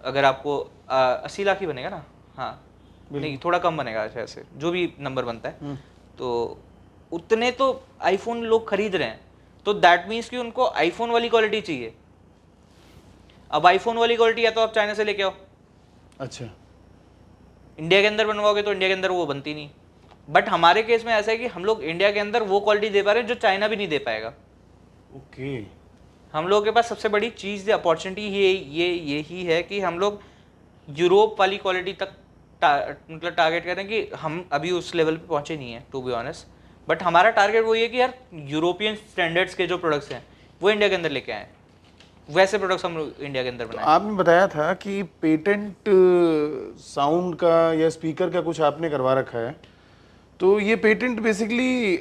अगर आपको 80 लाख ही बनेगा ना, हाँ नहीं थोड़ा कम बनेगा ऐसे जो भी नंबर बनता है, तो उतने तो आईफोन लोग खरीद रहे हैं। तो दैट मीन्स कि उनको आईफोन वाली क्वालिटी चाहिए। अब आईफोन वाली क्वालिटी या तो आप चाइना से लेके आओ, अच्छा, इंडिया के अंदर बनवाओगे तो इंडिया के अंदर वो बनती नहीं। बट हमारे केस में ऐसा है कि हम लोग इंडिया के अंदर वो क्वालिटी दे पा रहे हैं जो चाइना भी नहीं दे पाएगा। ओके। हम लोगों के पास सबसे बड़ी चीज़ अपॉर्चुनिटी यही है कि हम लोग यूरोप वाली क्वालिटी तक मतलब टारगेट करें कि हम अभी उस लेवल पे पहुंचे नहीं है टू बी ऑनेस्ट। बट हमारा टारगेट वही है कि यार यूरोपियन स्टैंडर्ड्स के जो प्रोडक्ट्स हैं वो इंडिया के अंदर लेके आए, वैसे प्रोडक्ट्स हम इंडिया के अंदर बनाए। आपने बताया था कि पेटेंट साउंड का या स्पीकर का कुछ आपने करवा रखा है, तो ये पेटेंट बेसिकली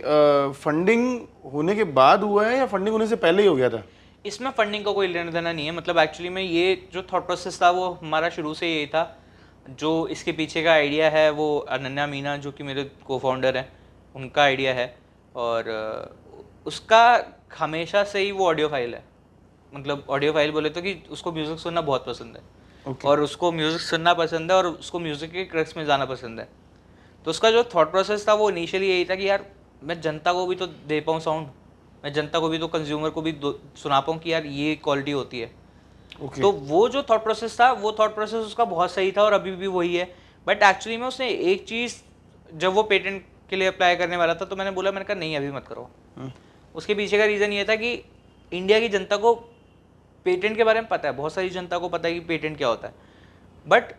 फंडिंग होने के बाद हुआ है या फंडिंग होने से पहले ही हो गया था? इसमें फंडिंग का कोई लेना देना नहीं है। मतलब एक्चुअली में ये जो थॉट प्रोसेस था वो हमारा शुरू से यही था। जो इसके पीछे का आइडिया है वो अनन्या मीना जो कि मेरे को फाउंडर हैं उनका आइडिया है, और उसका हमेशा से ही वो ऑडियो फाइल है। मतलब ऑडियो फाइल बोले तो कि उसको म्यूज़िक सुनना बहुत पसंद है Okay. और उसको म्यूज़िक सुनना पसंद है और उसको म्यूज़िक के क्रक्स में जाना पसंद है। तो उसका जो थॉट प्रोसेस था वो इनिशियली यही था कि यार मैं जनता को भी तो दे पाऊँ साउंड, मैं जनता को भी तो कंज्यूमर को भी सुना पाऊँ कि यार ये क्वालिटी होती है। Okay. तो वो जो थॉट प्रोसेस था वो थॉट प्रोसेस उसका बहुत सही था और अभी भी वही है। बट एक्चुअली में उसने एक चीज़, जब वो पेटेंट के लिए अप्लाई करने वाला था तो मैंने कहा नहीं अभी मत करो। उसके पीछे का रीज़न ये था कि इंडिया की जनता को पेटेंट के बारे में पता है, बहुत सारी जनता को पता है कि पेटेंट क्या होता है, बट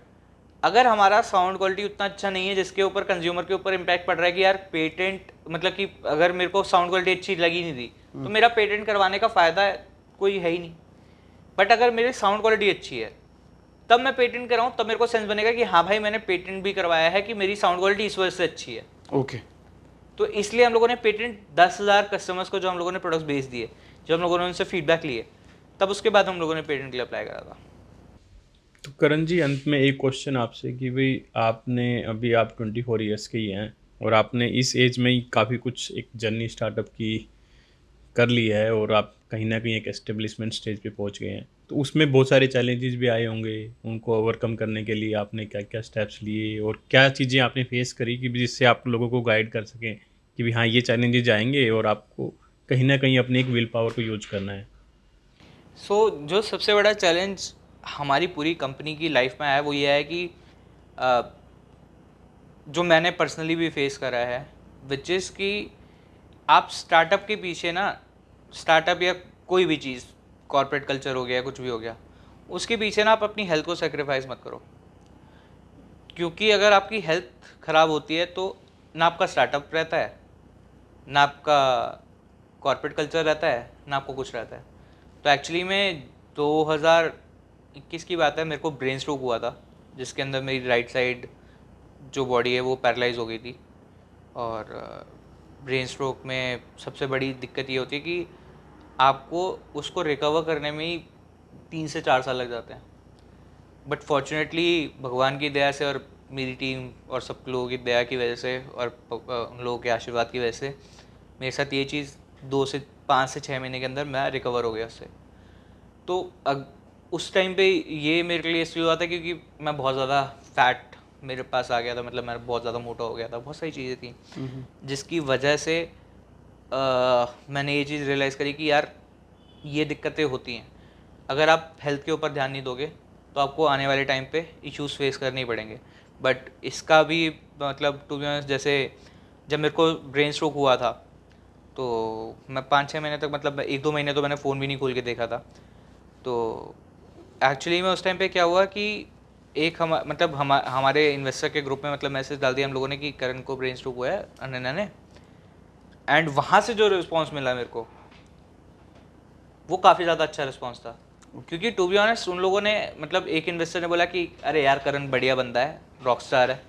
अगर हमारा साउंड क्वालिटी उतना अच्छा नहीं है जिसके ऊपर कंज्यूमर के ऊपर इम्पैक्ट पड़ रहा है कि यार पेटेंट, मतलब कि अगर मेरे को साउंड क्वालिटी अच्छी लगी नहीं थी तो मेरा पेटेंट करवाने का फ़ायदा कोई है ही नहीं। बट अगर मेरी साउंड क्वालिटी अच्छी है तब मैं पेटेंट कराऊँ, तब मेरे को सेंस बनेगा कि हाँ भाई मैंने पेटेंट भी करवाया है कि मेरी साउंड क्वालिटी इस वजह से अच्छी है। ओके। तो इसलिए हम लोगों ने पेटेंट 10,000 कस्टमर्स को जो हम लोगों ने प्रोडक्ट्स बेच दिए, जब हम लोगों ने उनसे फीडबैक लिए, तब उसके बाद हम लोगों ने पेटेंट के लिए अप्लाई करा था। तो करण जी, अंत में एक क्वेश्चन आपसे कि भाई आपने अभी आप 24 ईयर्स के ही हैं और आपने इस एज में ही काफ़ी कुछ एक जर्नी स्टार्टअप की कर ली है और आप कहीं ना कहीं एक एस्टेब्लिशमेंट स्टेज पे पहुंच गए हैं, तो उसमें बहुत सारे चैलेंजेस भी आए होंगे। उनको ओवरकम करने के लिए आपने क्या क्या स्टेप्स लिए और क्या चीज़ें आपने फेस करी कि जिससे आप लोगों को गाइड कर सकें कि भी हाँ ये चैलेंजेस आएंगे और आपको कहीं ना कहीं अपने एक विल पावर को यूज करना है। जो सबसे बड़ा चैलेंज हमारी पूरी कंपनी की लाइफ में आया वो ये है कि जो मैंने पर्सनली भी फेस करा है, विच इज़ कि आप स्टार्टअप के पीछे ना, स्टार्टअप या कोई भी चीज़, कॉर्पोरेट कल्चर हो गया, कुछ भी हो गया, उसके पीछे ना आप अपनी हेल्थ को सेक्रीफाइस मत करो। क्योंकि अगर आपकी हेल्थ ख़राब होती है तो ना आपका स्टार्टअप रहता है, ना आपका कॉर्पोरेट कल्चर रहता है, ना आपको कुछ रहता है। तो एक्चुअली में 2021 की बात है, मेरे को ब्रेन स्ट्रोक हुआ था जिसके अंदर मेरी राइट साइड जो बॉडी है वो पैरालाइज हो गई थी। और ब्रेन स्ट्रोक में सबसे बड़ी दिक्कत ये होती है कि आपको उसको रिकवर करने में ही 3 से 4 साल लग जाते हैं। बट फॉर्चुनेटली भगवान की दया से और मेरी टीम और सब लोगों की दया की वजह से और उन लोगों के आशीर्वाद की वजह से मेरे साथ ये चीज़ 5 से 6 महीने के अंदर मैं रिकवर हो गया उससे। तो उस टाइम पे ये मेरे लिए इसलिए हुआ था क्योंकि मैं बहुत ज़्यादा फैट मेरे पास आ गया था, मतलब मैं बहुत ज़्यादा मोटा हो गया था, बहुत सारी चीज़ें थी जिसकी वजह से मैंने ये चीज़ रियलाइज़ करी कि यार ये दिक्कतें होती हैं। अगर आप हेल्थ के ऊपर ध्यान नहीं दोगे तो आपको आने वाले टाइम पे इश्यूज़ फेस करने ही पड़ेंगे। बट इसका भी मतलब टू बी ऑनेस्ट, जैसे जब मेरे को ब्रेन स्ट्रोक हुआ था तो मैं 5-6 महीने तक, मतलब 1-2 महीने तो मैंने फ़ोन भी नहीं खोल के देखा था। तो एक्चुअली में उस टाइम पे क्या हुआ कि एक हमारे इन्वेस्टर के ग्रुप में मतलब मैसेज डाल दिया हम लोगों ने कि करण को ब्रेन स्ट्रोक हुआ है अनन्या ने। एंड वहाँ से जो रिस्पॉन्स मिला मेरे को वो काफ़ी ज़्यादा अच्छा रिस्पॉन्स था। क्योंकि टू बी ऑनेस्ट उन लोगों ने, मतलब एक इन्वेस्टर ने बोला कि अरे यार करण बढ़िया बंदा है, रॉक स्टार है।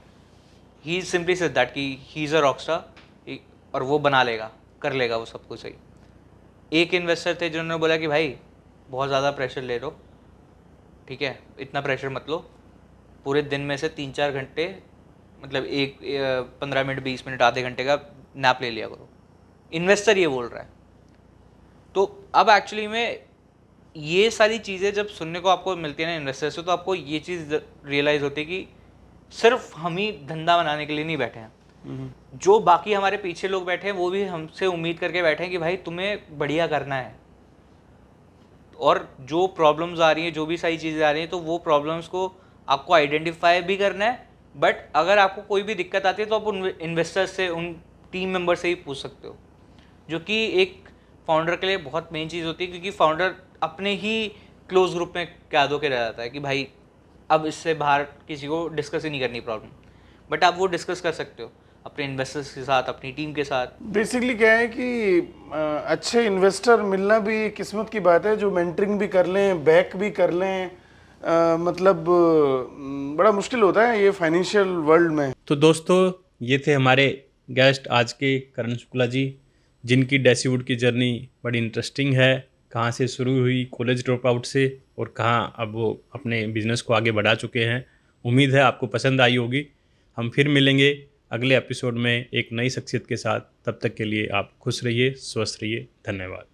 ही सिंपली सेड दैट कि he is a rock star और वो बना लेगा, कर लेगा वो सब कुछ सही। एक इन्वेस्टर थे जिन्होंने बोला कि भाई बहुत ज़्यादा प्रेशर ले लो, ठीक है, इतना प्रेशर मत लो, पूरे दिन में से 3-4 घंटे, मतलब 15 मिनट 20 मिनट आधे घंटे का नैप ले लिया करो। इन्वेस्टर ये बोल रहा है। तो अब एक्चुअली में ये सारी चीज़ें जब सुनने को आपको मिलती है ना इन्वेस्टर से, तो आपको ये चीज़ रियलाइज़ होती है कि सिर्फ हम ही धंधा बनाने के लिए नहीं बैठे हैं, जो बाकी हमारे पीछे लोग बैठे हैं वो भी हमसे उम्मीद करके बैठे हैं कि भाई तुम्हें बढ़िया करना है। और जो प्रॉब्लम्स आ रही हैं, जो भी सारी चीज़ें आ रही हैं, तो वो प्रॉब्लम्स को आपको आइडेंटिफाई भी करना है। बट अगर आपको कोई भी दिक्कत आती है तो आप उन इन्वेस्टर्स से, उन टीम मेंबर से ही पूछ सकते हो, जो कि एक फाउंडर के लिए बहुत मेन चीज़ होती है। क्योंकि फाउंडर अपने ही क्लोज ग्रुप में कैद होकर रह जाता है कि भाई अब इससे बाहर किसी को डिस्कस ही नहीं करनी प्रॉब्लम। बट आप वो डिस्कस कर सकते हो अपने इन्वेस्टर्स के साथ, अपनी टीम के साथ। बेसिकली क्या है कि अच्छे इन्वेस्टर मिलना भी किस्मत की बात है, जो मेंटरिंग भी कर लें, बैक भी कर लें, मतलब बड़ा मुश्किल होता है ये फाइनेंशियल वर्ल्ड में। तो दोस्तों, ये थे हमारे गेस्ट आज के करण शुक्ला जी, जिनकी डेसीवुड की जर्नी बड़ी इंटरेस्टिंग है। कहाँ से शुरू हुई कॉलेज ड्रॉप आउट से और कहाँ अब वो अपने बिजनेस को आगे बढ़ा चुके हैं। उम्मीद है आपको पसंद आई होगी। हम फिर मिलेंगे अगले एपिसोड में एक नई शख्सियत के साथ। तब तक के लिए आप खुश रहिए, स्वस्थ रहिए। धन्यवाद।